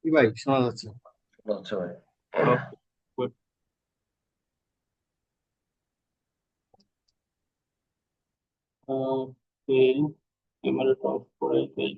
কি ভাই, শোনা যাচ্ছে? আচ্ছা ভাই। ওকে, গুড। ক্যামেরাটা অফ করে দেই।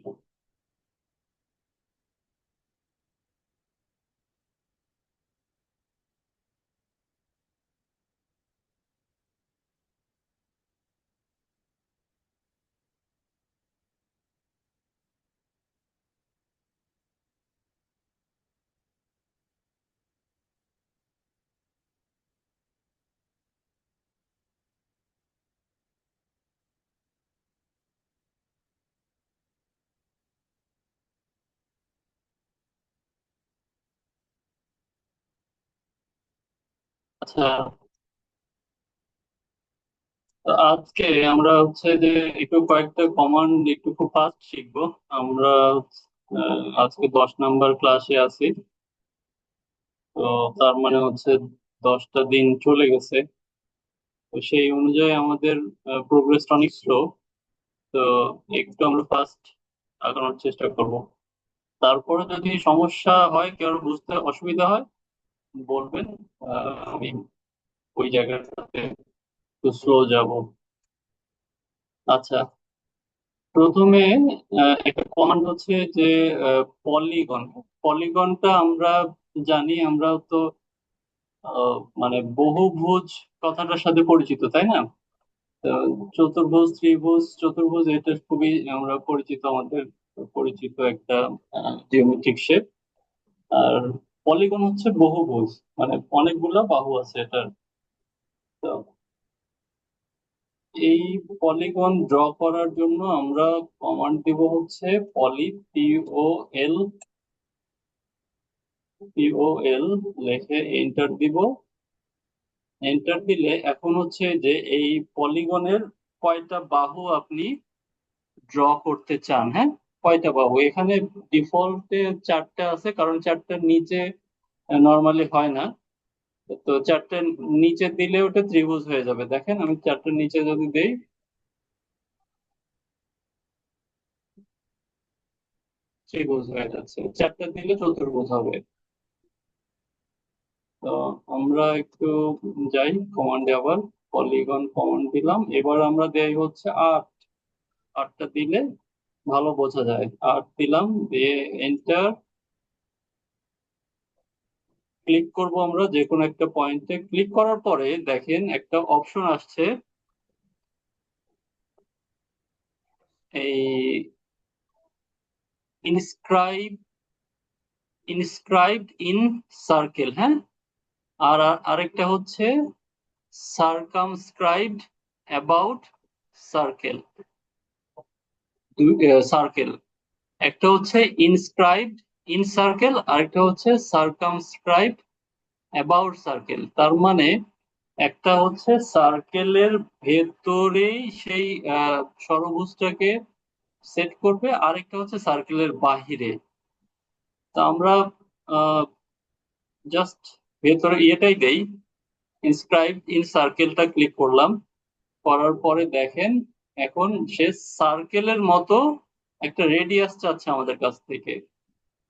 আচ্ছা, তো আজকে আমরা হচ্ছে যে একটু কয়েকটা কমান্ড একটু খুব ফাস্ট শিখবো আমরা। আজকে 10 নাম্বার ক্লাসে আছি। তো তার মানে হচ্ছে 10টা দিন চলে গেছে। তো সেই অনুযায়ী আমাদের প্রোগ্রেসটা অনেক স্লো। তো একটু আমরা ফাস্ট আগানোর চেষ্টা করব। তারপরে যদি সমস্যা হয়, কেউ বুঝতে অসুবিধা হয়, বলবেন। আমি ওই জায়গাটাতে একটু স্লো যাব। আচ্ছা, প্রথমে একটা কমান্ড হচ্ছে যে পলিগন। পলিগনটা আমরা জানি, আমরা তো মানে বহুভুজ কথাটার সাথে পরিচিত, তাই না? তো চতুর্ভুজ, ত্রিভুজ, চতুর্ভুজ এটা খুবই আমরা পরিচিত, আমাদের পরিচিত একটা জিওমেট্রিক শেপ। আর পলিগন হচ্ছে বহুভুজ, মানে অনেকগুলা বাহু আছে এটার। তো এই পলিগন ড্র করার জন্য আমরা কমান্ড দিব হচ্ছে পলি, POL। POL লিখে এন্টার দিব। এন্টার দিলে এখন হচ্ছে যে এই পলিগনের কয়টা বাহু আপনি ড্র করতে চান, হ্যাঁ? কয়টা বাহু এখানে? ডিফল্টে 4টা আছে, কারণ 4টার নিচে নর্মালি হয় না। তো 4টার নিচে দিলে ওটা ত্রিভুজ হয়ে যাবে। দেখেন, আমি 4টার নিচে যদি দেই, ত্রিভুজ হয়ে যাচ্ছে। 4টা দিলে চতুর্ভুজ হবে। তো আমরা একটু যাই কমান্ডে আবার। পলিগন কমান্ড দিলাম, এবার আমরা দেই হচ্ছে 8। 8টা দিলে ভালো বোঝা যায়। 8 দিলাম, দিয়ে এন্টার। ক্লিক করব আমরা যে কোনো একটা পয়েন্টে। ক্লিক করার পরে দেখেন একটা অপশন আসছে, এই ইনস্ক্রাইব, ইনস্ক্রাইবড ইন সার্কেল, হ্যাঁ? আরেকটা হচ্ছে সার্কামস্ক্রাইবড অ্যাবাউট সার্কেল। সার্কেল একটা হচ্ছে ইনস্ক্রাইবড ইন সার্কেল, আরেকটা হচ্ছে সার্কামস্ক্রাইবড অ্যাবাউট সার্কেল। তার মানে একটা হচ্ছে সার্কেলের ভেতরেই সেই ষড়ভুজটাকে সেট করবে, আরেকটা হচ্ছে সার্কেলের বাহিরে। তা আমরা জাস্ট ভেতরে ইয়েটাই দেই, ইনস্ক্রাইব ইন সার্কেলটা ক্লিক করলাম। করার পরে দেখেন এখন সে সার্কেলের মতো একটা রেডিয়াস চাচ্ছে আমাদের কাছ থেকে।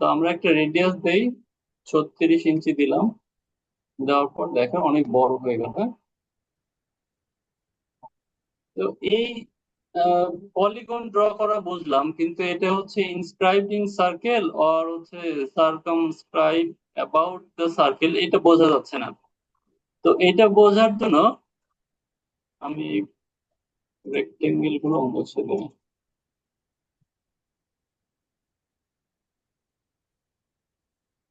তো আমরা একটা রেডিয়াস দেই, 36 ইঞ্চি দিলাম। দেওয়ার পর দেখেন অনেক বড় হয়ে গেল, হ্যাঁ? তো এই পলিগন ড্র করা বুঝলাম, কিন্তু এটা হচ্ছে ইনস্ক্রাইবড ইন সার্কেল আর হচ্ছে সার্কামস্ক্রাইব অ্যাবাউট দ্য সার্কেল, এটা বোঝা যাচ্ছে না। তো এটা বোঝার জন্য আমি রেক্টেঙ্গেল গুলো মুছে দেব।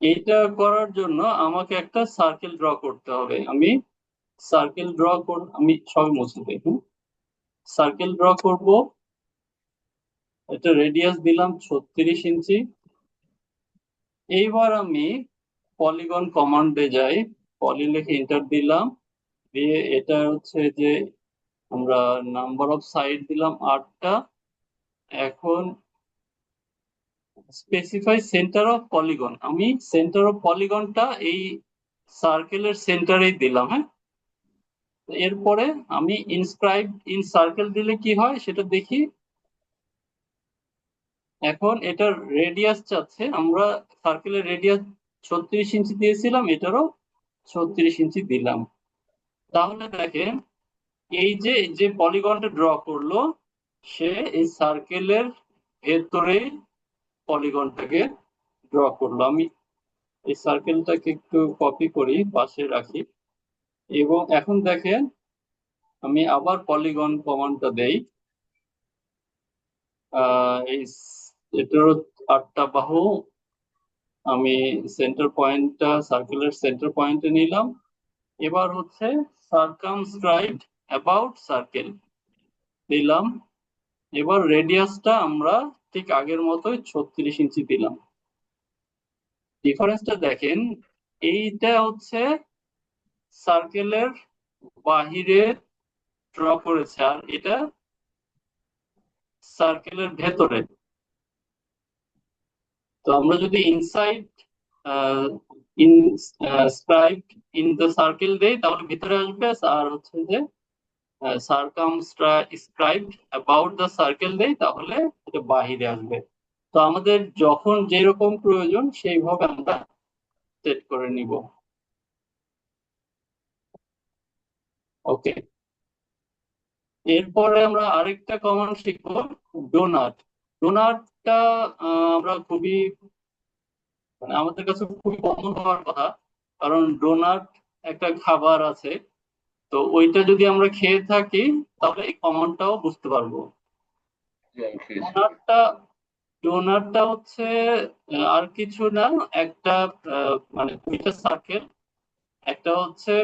এইটা করার জন্য আমাকে একটা সার্কেল ড্র করতে হবে। আমি সার্কেল ড্র আমি সবই মুছে দেই, সার্কেল ড্র করব। এটা রেডিয়াস দিলাম 36 ইঞ্চি। এইবার আমি পলিগন কমান্ডে যাই, পলি লিখে এন্টার দিলাম। দিয়ে এটা হচ্ছে যে আমরা নাম্বার অফ সাইড দিলাম 8টা। এখন স্পেসিফাই সেন্টার অফ পলিগন, আমি সেন্টার অফ পলিগনটা এই সার্কেলের সেন্টারেই দিলাম, হ্যাঁ? এরপরে আমি ইনস্ক্রাইব ইন সার্কেল দিলে কি হয় সেটা দেখি। এখন এটার রেডিয়াস চাচ্ছে, আমরা সার্কেলের রেডিয়াস 36 ইঞ্চি দিয়েছিলাম, এটারও 36 ইঞ্চি দিলাম। তাহলে দেখেন এই যে পলিগনটা ড্র করলো, সে এই সার্কেলের ভেতরে পলিগনটাকে ড্র করলো। আমি এই সার্কেলটাকে একটু কপি করি, পাশে রাখি। এবং এখন দেখেন আমি আবার পলিগন কমান্ডটা দেই। এটারও 8টা বাহু, আমি সেন্টার পয়েন্টটা সার্কেলের সেন্টার পয়েন্টে নিলাম। এবার হচ্ছে সার্কামস্ক্রাইব অ্যাবাউট সার্কেল দিলাম। এবার রেডিয়াসটা আমরা ঠিক আগের মতোই 36 ইঞ্চি দিলাম। ডিফারেন্সটা দেখেন, এইটা হচ্ছে সার্কেলের বাহিরে ড্র করেছে, আর এটা সার্কেলের ভেতরে। তো আমরা যদি inside inscribe in the circle দেই তাহলে ভিতরে আসবে, আর হচ্ছে যে সার্কামস্ক্রাইব অ্যাবাউট দ্য সার্কেল দেই তাহলে এটা বাহিরে আসবে। তো আমাদের যখন যেরকম প্রয়োজন সেইভাবে আমরা সেট করে নিব। ওকে, এরপরে আমরা আরেকটা কমান্ড শিখবো, ডোনাট। ডোনাটটা আমরা খুবই, মানে আমাদের কাছে খুবই কমন হওয়ার কথা, কারণ ডোনাট একটা খাবার আছে। তো ওইটা যদি আমরা খেয়ে থাকি তাহলে এই কমান্ডটাও বুঝতে পারবো। ডোনাটটা ডোনাটটা হচ্ছে আর কিছু না, একটা মানে দুইটা সার্কেল, একটা হচ্ছে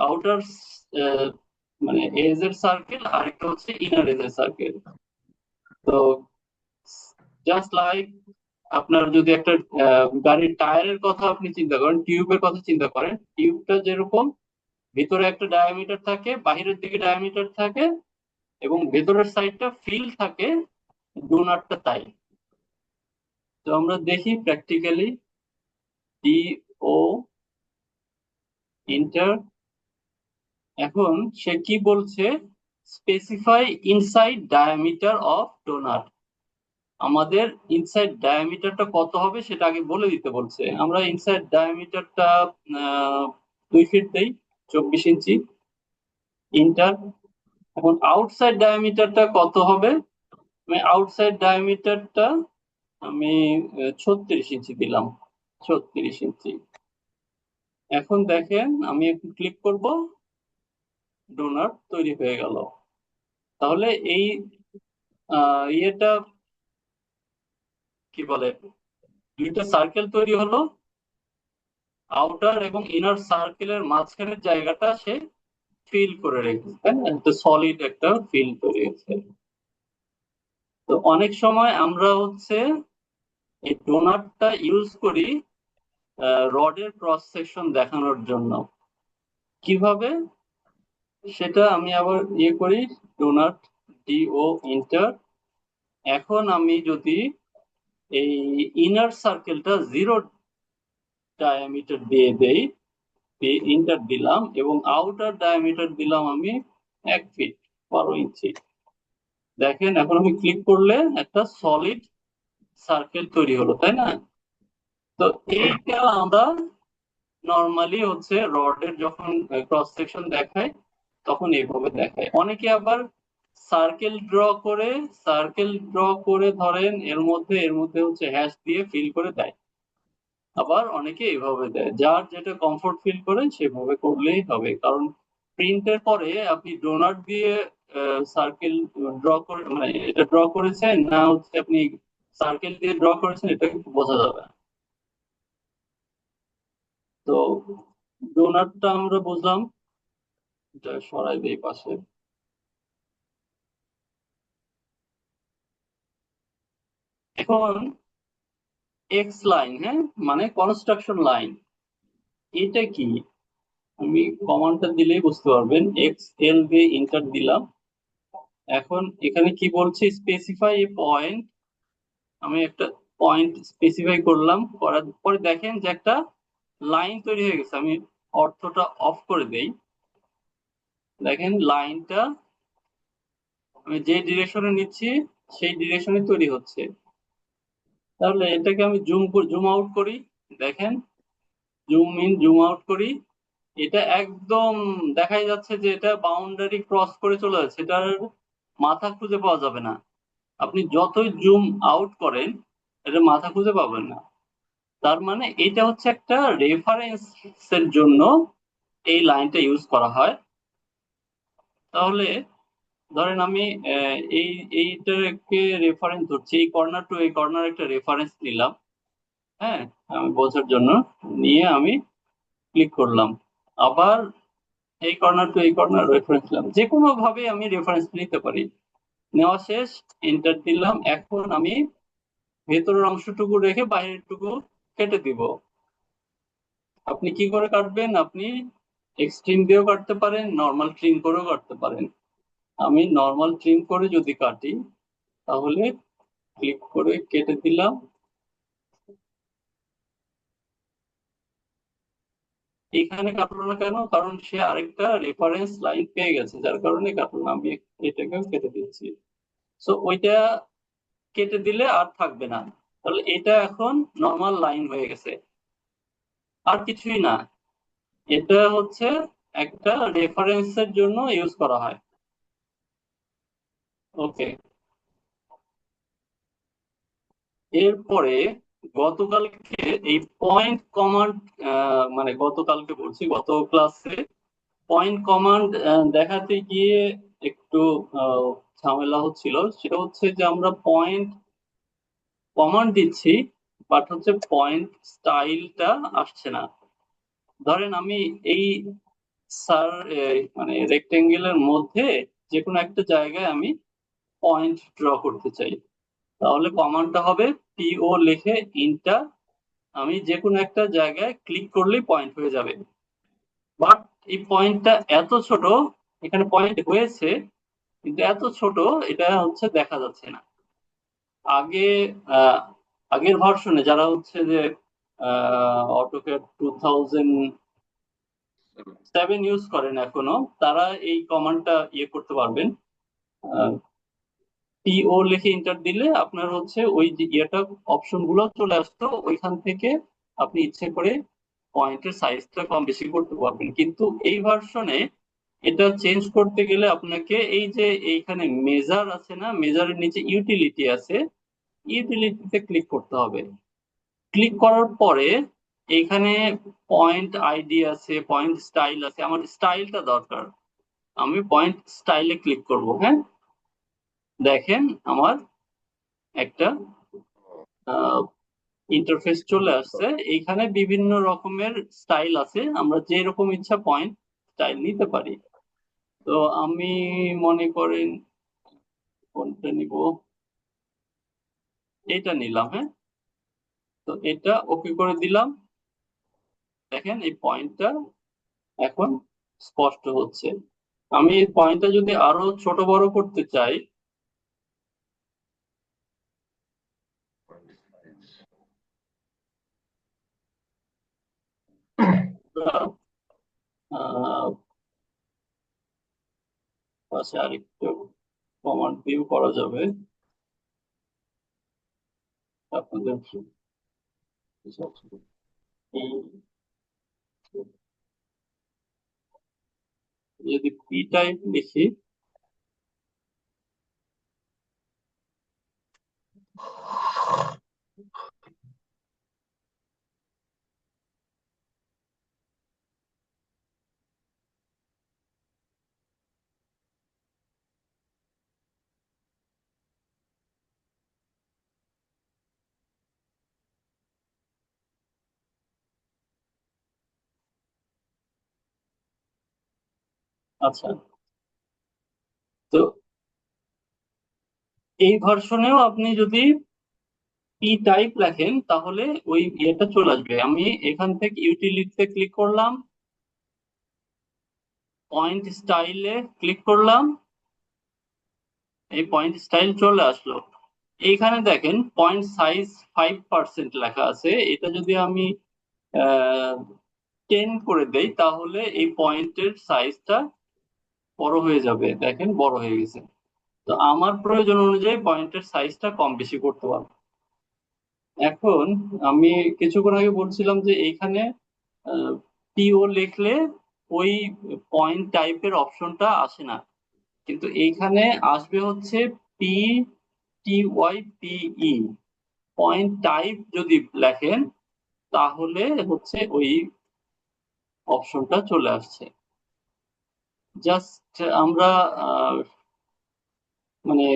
আউটার মানে এজের সার্কেল, আর একটা হচ্ছে ইনার এজের সার্কেল। তো জাস্ট লাইক আপনার যদি একটা গাড়ির টায়ারের কথা আপনি চিন্তা করেন, টিউবের কথা চিন্তা করেন, টিউবটা যেরকম ভিতরে একটা ডায়ামিটার থাকে, বাহিরের দিকে ডায়ামিটার থাকে, এবং ভেতরের সাইডটা ফিল থাকে, ডোনাটটা তাই। তো আমরা দেখি প্র্যাকটিক্যালি, ডি ও ইন্টার। এখন সে কি বলছে, specify inside diameter of donut. আমাদের ইনসাইড ডায়ামিটারটা কত হবে সেটা আগে বলে দিতে বলছে। আমরা ইনসাইড ডায়ামিটারটা 2 ফিট দেই, 24 ইঞ্চি, ইন্টার। এখন আউটসাইড ডায়ামিটারটা কত হবে, আমি আউটসাইড ডায়ামিটারটা আমি 36 ইঞ্চি দিলাম, 36 ইঞ্চি। এখন দেখেন আমি একটু ক্লিক করব, ডোনাট তৈরি হয়ে গেল। তাহলে এই ইয়েটা কি বলে, দুইটা সার্কেল তৈরি হলো, আউটার এবং ইনার সার্কেলের মাঝখানের জায়গাটা সে ফিল করে রেখেছে, তাই না? একটা সলিড একটা ফিল তৈরি হয়েছে। তো অনেক সময় আমরা হচ্ছে এই ডোনাটটা ইউজ করি রডের ক্রস সেকশন দেখানোর জন্য। কিভাবে সেটা আমি আবার ইয়ে করি, ডোনাট, ডিও ইন্টার। এখন আমি যদি এই ইনার সার্কেলটা 0 ডায়ামিটার দিয়ে দেই, ইন্টার দিলাম, এবং আউটার ডায়ামিটার দিলাম আমি 1 ফিট 12 ইঞ্চি। দেখেন এখন আমি ক্লিক করলে একটা সলিড সার্কেল তৈরি হলো, তাই না? তো এইটা আমরা নর্মালি হচ্ছে রডের যখন ক্রস সেকশন দেখায় তখন এইভাবে দেখায়। অনেকে আবার সার্কেল ড্র করে, ধরেন এর মধ্যে হচ্ছে হ্যাশ দিয়ে ফিল করে দেয়। আবার অনেকে এইভাবে দেয়, যার যেটা কমফোর্ট ফিল করে সেভাবে করলেই হবে। কারণ প্রিন্টের পরে আপনি ডোনাট দিয়ে সার্কেল ড্র করে, মানে এটা ড্র করেছেন না হচ্ছে আপনি সার্কেল দিয়ে ড্র করেছেন, এটা কিন্তু বোঝা যাবে না। তো ডোনাটটা আমরা বুঝলাম, এটা সরাই দেই পাশে। এখন এক্স লাইন, হ্যাঁ, মানে কনস্ট্রাকশন লাইন, এটা কি? আমি কমান্ডটা দিলেই বুঝতে পারবেন, এক্স এল দিয়ে ইন্টার দিলাম। এখন এখানে কি বলছে, স্পেসিফাই এ পয়েন্ট। আমি একটা পয়েন্ট স্পেসিফাই করলাম, করার পরে দেখেন যে একটা লাইন তৈরি হয়ে গেছে। আমি অর্থটা অফ করে দেই। দেখেন লাইনটা আমি যে ডিরেকশনে নিচ্ছি সেই ডিরেকশনে তৈরি হচ্ছে। তাহলে এটাকে আমি জুম আউট করি, দেখেন, জুম ইন জুম আউট করি, এটা একদম দেখাই যাচ্ছে যে এটা বাউন্ডারি ক্রস করে চলে যাচ্ছে, এটার মাথা খুঁজে পাওয়া যাবে না। আপনি যতই জুম আউট করেন, এটা মাথা খুঁজে পাবেন না। তার মানে এটা হচ্ছে একটা রেফারেন্সের জন্য এই লাইনটা ইউজ করা হয়। তাহলে ধরেন আমি এইটাকে রেফারেন্স ধরছি, এই কর্নার টু এই কর্নার একটা রেফারেন্স নিলাম, হ্যাঁ, আমি বোঝার জন্য, নিয়ে আমি ক্লিক করলাম। আবার এই কর্নার টু এই কর্নার রেফারেন্স নিলাম, যে কোনো ভাবে আমি রেফারেন্স নিতে পারি। নেওয়া শেষ, এন্টার দিলাম। এখন আমি ভেতরের অংশটুকু রেখে বাইরেরটুকু কেটে দিব। আপনি কি করে কাটবেন? আপনি এক্সট্রিম দিয়েও কাটতে পারেন, নর্মাল ট্রিম করেও কাটতে পারেন। আমি নর্মাল ট্রিম করে যদি কাটি, তাহলে ক্লিক করে কেটে দিলাম। এখানে কাটলো না কেন? কারণ সে আরেকটা রেফারেন্স লাইন পেয়ে গেছে, যার কারণে কাটলো না। আমি এটাকেও কেটে দিচ্ছি। সো ওইটা কেটে দিলে আর থাকবে না। তাহলে এটা এখন নর্মাল লাইন হয়ে গেছে, আর কিছুই না। এটা হচ্ছে একটা রেফারেন্সের জন্য ইউজ করা হয়। ওকে, এরপরে গতকালকে এই পয়েন্ট কমান্ড, মানে গতকালকে বলছি, গত ক্লাসে পয়েন্ট কমান্ড দেখাতে গিয়ে একটু আহ, ঝামেলা হচ্ছিল। সেটা হচ্ছে যে আমরা পয়েন্ট কমান্ড দিচ্ছি, বাট হচ্ছে পয়েন্ট স্টাইলটা আসছে না। ধরেন আমি এই সার মানে রেক্টেঙ্গেলের মধ্যে যে কোনো একটা জায়গায় আমি পয়েন্ট ড্র করতে চাই, তাহলে কমান্ডটা হবে পিও লিখে ইন্টার। আমি যে কোনো একটা জায়গায় ক্লিক করলেই পয়েন্ট হয়ে যাবে। বাট এই পয়েন্টটা এত ছোট, এখানে পয়েন্ট হয়েছে কিন্তু এত ছোট, এটা হচ্ছে দেখা যাচ্ছে না। আগে আহ, আগের ভার্সনে যারা হচ্ছে যে অটোক্যাড 2007 ইউজ করেন এখনো, তারা এই কমান্ডটা ইয়ে করতে পারবেন। পিও লিখে ইন্টার দিলে আপনার হচ্ছে ওই যে ইয়েটা, অপশন গুলো চলে আসতো ওইখান থেকে। আপনি ইচ্ছে করে পয়েন্টের সাইজটা কম বেশি করতে পারবেন। কিন্তু এই ভার্সনে এটা চেঞ্জ করতে গেলে আপনাকে এই যে এইখানে মেজার আছে না, মেজারের নিচে ইউটিলিটি আছে, ইউটিলিটিতে ক্লিক করতে হবে। ক্লিক করার পরে এখানে পয়েন্ট আইডি আছে, পয়েন্ট স্টাইল আছে, আমার স্টাইলটা দরকার। আমি পয়েন্ট স্টাইলে ক্লিক করব, হ্যাঁ। দেখেন আমার একটা ইন্টারফেস চলে আসছে। এইখানে বিভিন্ন রকমের স্টাইল আছে, আমরা যে রকম ইচ্ছা পয়েন্ট স্টাইল নিতে পারি। তো আমি মনে করেন কোনটা নিব, এটা নিলাম, হ্যাঁ। তো এটা ওকে করে দিলাম। দেখেন এই পয়েন্টটা এখন স্পষ্ট হচ্ছে। আমি এই পয়েন্টটা যদি আরো ছোট বড় করতে চাই, আহ, পাশে আরেকটু কমান্ড ভিউ করা যাবে আপনাদের। যদি পি টাইপ লিখি, আচ্ছা, তো এই ভার্সনেও আপনি যদি পি টাইপ লেখেন তাহলে ওই ইয়েটা চলে আসবে। আমি এখান থেকে ইউটিলিটিতে ক্লিক করলাম, পয়েন্ট স্টাইলে ক্লিক করলাম, এই পয়েন্ট স্টাইল চলে আসলো। এইখানে দেখেন পয়েন্ট সাইজ 5% লেখা আছে। এটা যদি আমি 10 করে দেই, তাহলে এই পয়েন্টের সাইজটা বড় হয়ে যাবে। দেখেন বড় হয়ে গেছে। তো আমার প্রয়োজন অনুযায়ী পয়েন্টের সাইজটা কম বেশি করতে পারবো। এখন আমি কিছুক্ষণ আগে বলছিলাম যে এইখানে পিও লিখলে ওই পয়েন্ট টাইপের অপশনটা আসে না, কিন্তু এইখানে আসবে হচ্ছে P T Y P E, point type যদি লেখেন তাহলে হচ্ছে ওই অপশনটা চলে আসছে। জাস্ট আমরা আহ, মানে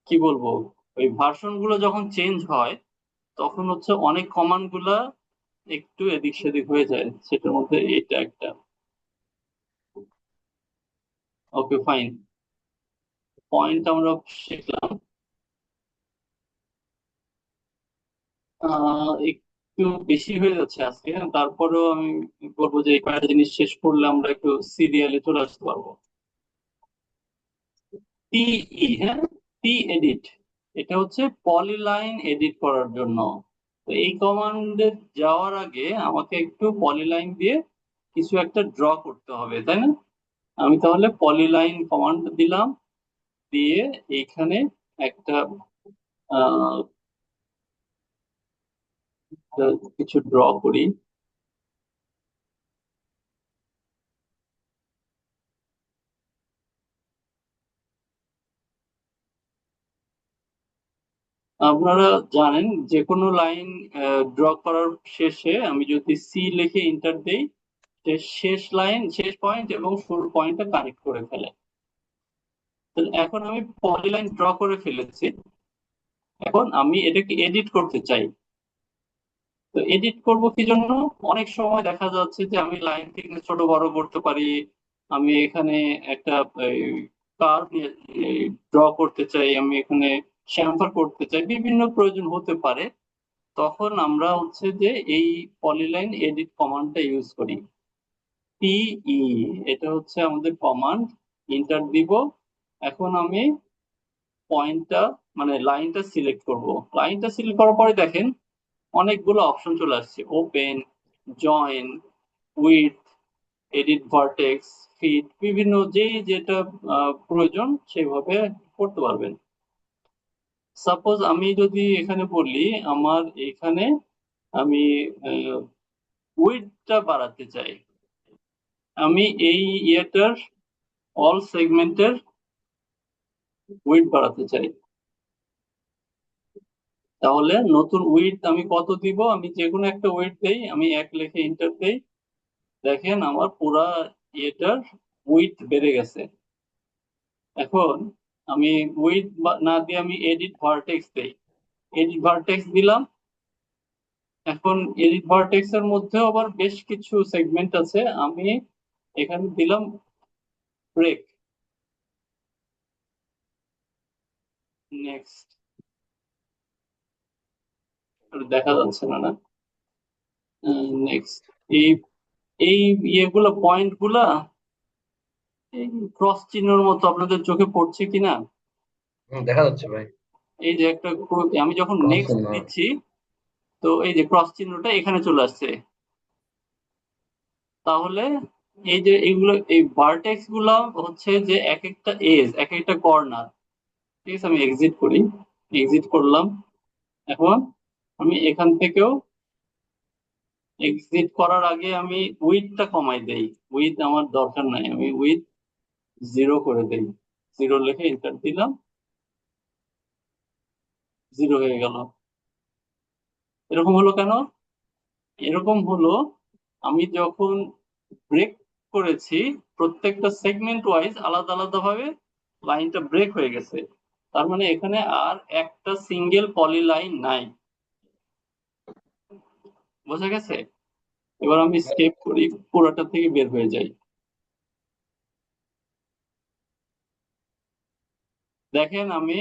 কি বলবো, ওই ভার্সন গুলো যখন চেঞ্জ হয় তখন হচ্ছে অনেক কমান্ড গুলা একটু এদিক সেদিক হয়ে যায়, সেটার মধ্যে এটা একটা। ওকে, ফাইন। পয়েন্ট আমরা শিখলাম। একটু বেশি হয়ে যাচ্ছে আজকে, তারপরেও আমি বলবো যে এই কয়েকটা জিনিস শেষ করলে আমরা একটু সিরিয়ালে চলে আসতে পারবো। টিই, হ্যাঁ, টি এডিট, এটা হচ্ছে পলিলাইন এডিট করার জন্য। তো এই কমান্ডে যাওয়ার আগে আমাকে একটু পলিলাইন দিয়ে কিছু একটা ড্র করতে হবে, তাই না? আমি তাহলে পলিলাইন কমান্ড দিলাম, দিয়ে এইখানে একটা আহ, কিছু ড্র করি। আপনারা জানেন যে কোনো লাইন ড্র করার শেষে আমি যদি সি লিখে ইন্টার দেই, সে শেষ লাইন, শেষ পয়েন্ট এবং শুরু পয়েন্টটা কানেক্ট করে ফেলে। তো এখন আমি পলিলাইন ড্র করে ফেলেছি, এখন আমি এটাকে এডিট করতে চাই। তো এডিট করব কি জন্য? অনেক সময় দেখা যাচ্ছে যে আমি লাইন থেকে ছোট বড় করতে পারি, আমি এখানে একটা কার্ভ ড্র করতে চাই, আমি এখানে শ্যাম্পার করতে চাই, বিভিন্ন প্রয়োজন হতে পারে। তখন আমরা হচ্ছে যে এই পলিলাইন এডিট কমান্ডটা ইউজ করি। পিই, এটা হচ্ছে আমাদের কমান্ড। ইন্টার দিব। এখন আমি পয়েন্টটা মানে লাইনটা সিলেক্ট করব। লাইনটা সিলেক্ট করার পরে দেখেন অনেকগুলো অপশন চলে আসছে: open, join, with, edit vertex, fit, বিভিন্ন যেই যেটা প্রয়োজন সেভাবে করতে পারবেন। সাপোজ আমি যদি এখানে বলি আমার এখানে আমি উইডথটা বাড়াতে চাই, আমি এই ইয়েটার অল সেগমেন্টের উইডথ বাড়াতে চাই, তাহলে নতুন উইডথ আমি কত দিব? আমি যে কোনো একটা উইডথ দেই, আমি 1 লিখে এন্টার দেই, দেখেন আমার পুরা ইয়েটার উইডথ বেড়ে গেছে। এখন আমি উইডথ না দিয়ে আমি এডিট ভার্টেক্স দেই, এডিট ভার্টেক্স দিলাম। এখন এডিট ভার্টেক্স এর মধ্যেও আবার বেশ কিছু সেগমেন্ট আছে, আমি এখানে দিলাম ব্রেক। নেক্সট, দেখা যাচ্ছে না, না? নেক্সট, এই এই ইয়েগুলো পয়েন্ট গুলা ক্রস চিহ্নের মতো আপনাদের চোখে পড়ছে কিনা? দেখা যাচ্ছে ভাই। এই যে একটা আমি যখন ক্রস নেক্সট চিহ্ন। দিচ্ছি, তো এই যে ক্রস চিহ্নটা এখানে চলে আসছে। তাহলে এই যে এইগুলো, এই ভার্টেক্স গুলা হচ্ছে যে এক একটা এজ, এক একটা কর্নার। ঠিক আছে, আমি এক্সিট করি, এক্সিট করলাম। এখন আমি এখান থেকেও এক্সিট করার আগে আমি উইডথটা কমাই দেই, উইথ আমার দরকার নাই, আমি উইথ 0 করে দেই। 0 লিখে এন্টার দিলাম, 0 হয়ে গেল। এরকম হলো কেন? এরকম হলো, আমি যখন ব্রেক করেছি প্রত্যেকটা সেগমেন্ট ওয়াইজ আলাদা আলাদা ভাবে লাইনটা ব্রেক হয়ে গেছে, তার মানে এখানে আর একটা সিঙ্গেল পলি লাইন নাই। বোঝা গেছে? এবার আমি স্কেপ করি, পুরোটা থেকে বের হয়ে যাই। দেখেন আমি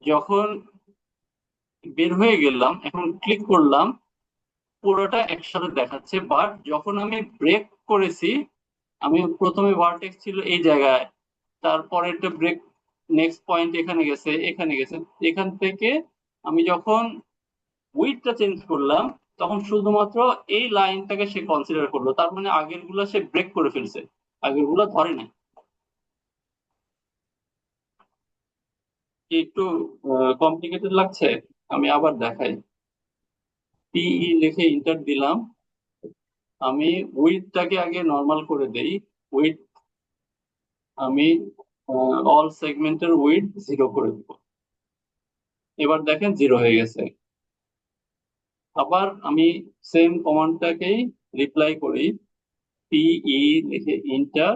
যখন বের হয়ে গেলাম, এখন ক্লিক করলাম, পুরোটা একসাথে দেখাচ্ছে। বাট যখন আমি ব্রেক করেছি, আমি প্রথমে ভার্টেক্স ছিল এই জায়গায়, তারপরে একটা ব্রেক, নেক্সট পয়েন্ট এখানে গেছে, এখানে গেছে, এখান থেকে আমি যখন উইডথটা চেঞ্জ করলাম তখন শুধুমাত্র এই লাইনটাকে সে কনসিডার করলো, তার মানে আগের গুলা সে ব্রেক করে ফেলছে, আগের গুলা ধরে নাই। কি একটু কমপ্লিকেটেড লাগছে? আমি আবার দেখাই, টিই লিখে ইন্টার দিলাম। আমি উইডটাকে আগে নর্মাল করে দেই। উইড আমি অল সেগমেন্টের উইড 0 করে দিব। এবার দেখেন 0 হয়ে গেছে। আবার আমি সেম কমান্ডটাকেই রিপ্লাই করি, টিই লিখে ইন্টার,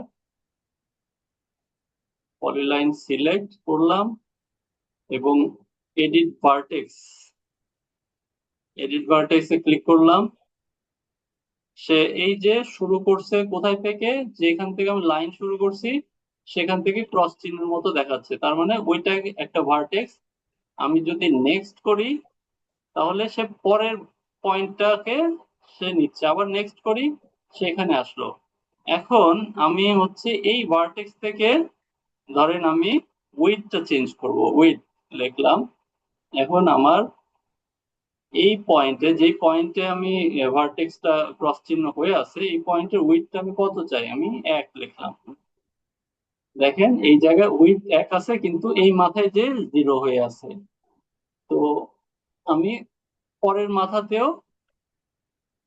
পলিলাইন সিলেক্ট করলাম এবং এডিট ভার্টেক্স, এডিট ভার্টেক্সে ক্লিক করলাম। সে এই যে শুরু করছে কোথায় থেকে, যেখান থেকে আমি লাইন শুরু করছি সেখান থেকে ক্রস চিহ্নের মতো দেখাচ্ছে, তার মানে ওইটা একটা ভার্টেক্স। আমি যদি নেক্সট করি তাহলে সে পরের পয়েন্টটাকে সে নিচ্ছে, আবার নেক্সট করি সেখানে আসলো। এখন আমি হচ্ছে এই ভার্টেক্স থেকে ধরেন আমি উইডটা চেঞ্জ করব, উইড লিখলাম। এখন আমার এই পয়েন্টে, যে পয়েন্টে আমি ভার্টেক্সটা ক্রস চিহ্ন হয়ে আছে, এই পয়েন্টের উইডটা আমি কত চাই, আমি 1 লিখলাম। দেখেন এই জায়গায় উইড 1 আছে কিন্তু এই মাথায় যে 0 হয়ে আছে। তো আমি পরের মাথাতেও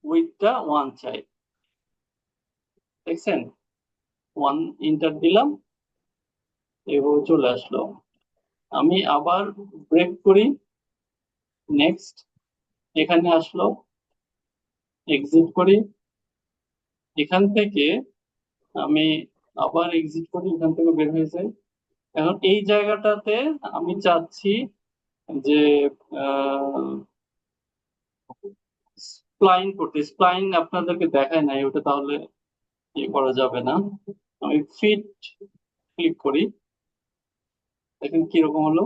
উইডটা 1 চাই। দেখছেন, 1 ইন্টার দিলাম এবং চলে আসলো। আমি আবার ব্রেক করি, নেক্সট, এখানে আসলো, এক্সিট করি। এখান থেকে আমি আবার এক্সিট করি, এখান থেকে বের হয়ে যাই। এখন এই জায়গাটাতে আমি চাচ্ছি যে স্প্লাইন করতে, স্প্লাইন আপনাদেরকে দেখায় নাই ওটা, তাহলে ইয়ে করা যাবে না। আমি ফিট ক্লিক করি, দেখেন কিরকম হলো,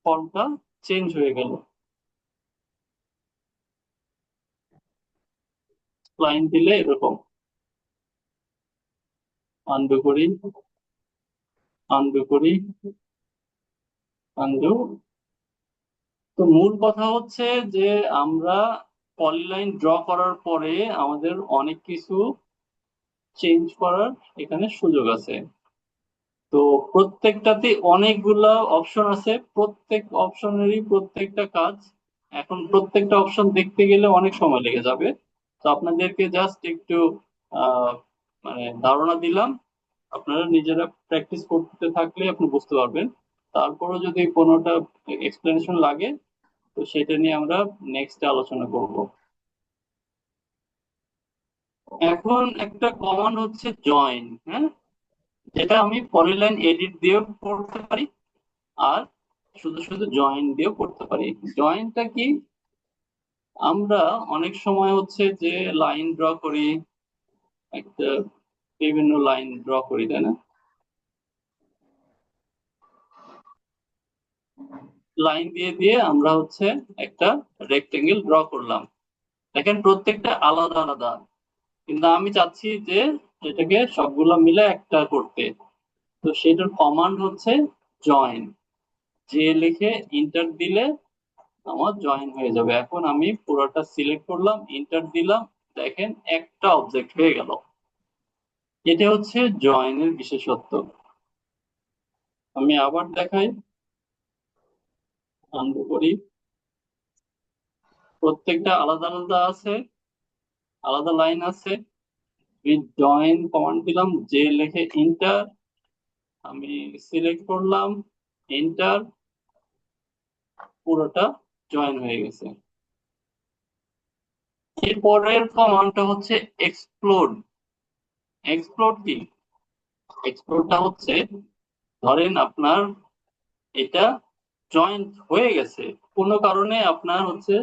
ফর্মটা চেঞ্জ হয়ে গেল। স্প্লাইন দিলে এরকম, আনডু করি, আনডু করি, আনডু। তো মূল কথা হচ্ছে যে আমরা পলিলাইন ড্র করার পরে আমাদের অনেক কিছু চেঞ্জ করার এখানে সুযোগ আছে। তো প্রত্যেকটাতে অনেকগুলা অপশন আছে, প্রত্যেক অপশনেরই প্রত্যেকটা কাজ। এখন প্রত্যেকটা অপশন দেখতে গেলে অনেক সময় লেগে যাবে। তো আপনাদেরকে জাস্ট একটু আহ মানে ধারণা দিলাম, আপনারা নিজেরা প্র্যাকটিস করতে থাকলে আপনি বুঝতে পারবেন। তারপরও যদি কোনোটা এক্সপ্লেনেশন লাগে তো সেটা নিয়ে আমরা নেক্সট আলোচনা করব। এখন একটা কমান্ড হচ্ছে জয়েন, হ্যাঁ, যেটা আমি পলিলাইন এডিট দিয়েও করতে পারি, আর শুধু শুধু জয়েন দিয়েও করতে পারি। জয়েনটা কি, আমরা অনেক সময় হচ্ছে যে লাইন ড্র করি, একটা বিভিন্ন লাইন ড্র করি, তাই না? লাইন দিয়ে দিয়ে আমরা হচ্ছে একটা রেক্টেঙ্গেল ড্র করলাম। দেখেন প্রত্যেকটা আলাদা আলাদা, কিন্তু আমি চাচ্ছি যে এটাকে সবগুলো মিলে একটা করতে। তো সেটার কমান্ড হচ্ছে জয়েন, যে লিখে ইন্টার দিলে আমার জয়েন হয়ে যাবে। এখন আমি পুরোটা সিলেক্ট করলাম, ইন্টার দিলাম, দেখেন একটা অবজেক্ট হয়ে গেল। এটা হচ্ছে জয়েনের বিশেষত্ব। আমি আবার দেখাই, আনডু করি, প্রত্যেকটা আলাদা আলাদা আছে, আলাদা লাইন আছে। জয়েন কমান্ড দিলাম, যে লিখে ইন্টার, আমি সিলেক্ট করলাম, এন্টার, পুরোটা জয়েন হয়ে গেছে। এরপরের কমান্ডটা হচ্ছে এক্সপ্লোড। এক্সপ্লোড কি, এক্সপ্লোডটা হচ্ছে ধরেন আপনার এটা জয়েন্ট হয়ে গেছে, কোনো কারণে আপনার হচ্ছে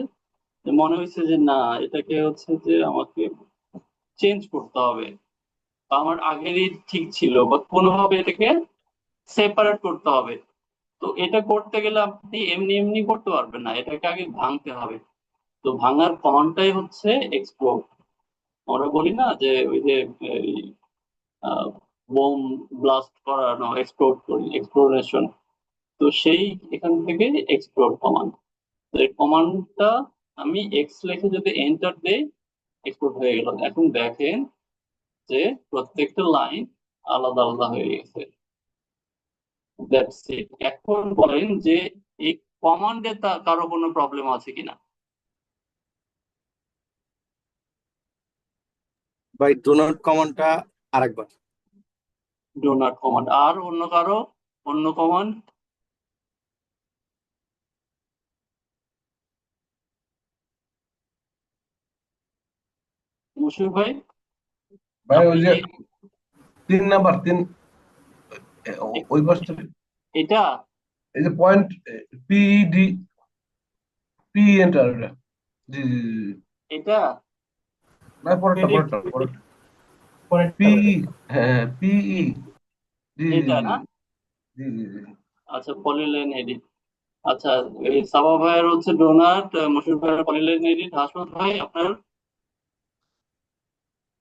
যে মনে হয়েছে যে না, এটাকে হচ্ছে যে আমাকে চেঞ্জ করতে হবে, বা আমার আগেরই ঠিক ছিল, বা কোনোভাবে এটাকে সেপারেট করতে হবে। তো এটা করতে গেলে আপনি এমনি এমনি করতে পারবেন না, এটাকে আগে ভাঙতে হবে। তো ভাঙার কমান্ডটাই হচ্ছে এক্সপ্লোর। আমরা বলি না যে ওই যে বোম ব্লাস্ট করানো, এক্সপ্লোর করি, এক্সপ্লোরেশন। তো সেই এখান থেকে এক্সপ্লোর কমান্ড, এই কমান্ডটা আমি এক্স লিখে যদি এন্টার দেই, এক্সপ্লোর হয়ে গেল। এখন দেখেন যে প্রত্যেকটা লাইন আলাদা আলাদা হয়ে গেছে। That's it. এখন বলেন যে এই কমান্ডে কারো কোনো প্রবলেম আছে কিনা। ভাই ডোনাট কমান্ডটা আরেকবার। ডো নট কমান্ড আর অন্য কারো অন্য কমান্ড। মুশফিক ভাই ভাই ওই আপনি যে কি 3 নাম্বার ওই পাশটা, এটা এই যে পয়েন্ট PED, পি এন্টার ওটা। জি জি জি জি। এটা না পরেরটা পরেরটা পরেরটা পিই। হ্যাঁ পিই। জি জি এটা জি না। জি জি জি জি। আচ্ছা পলিলাইন এডিট। আচ্ছা এই সাবা ভাইয়ের হচ্ছে ডোনাট, মুশফিক ভাইয়ের পলিলাইন এডিট, হাসমত ভাই আপনার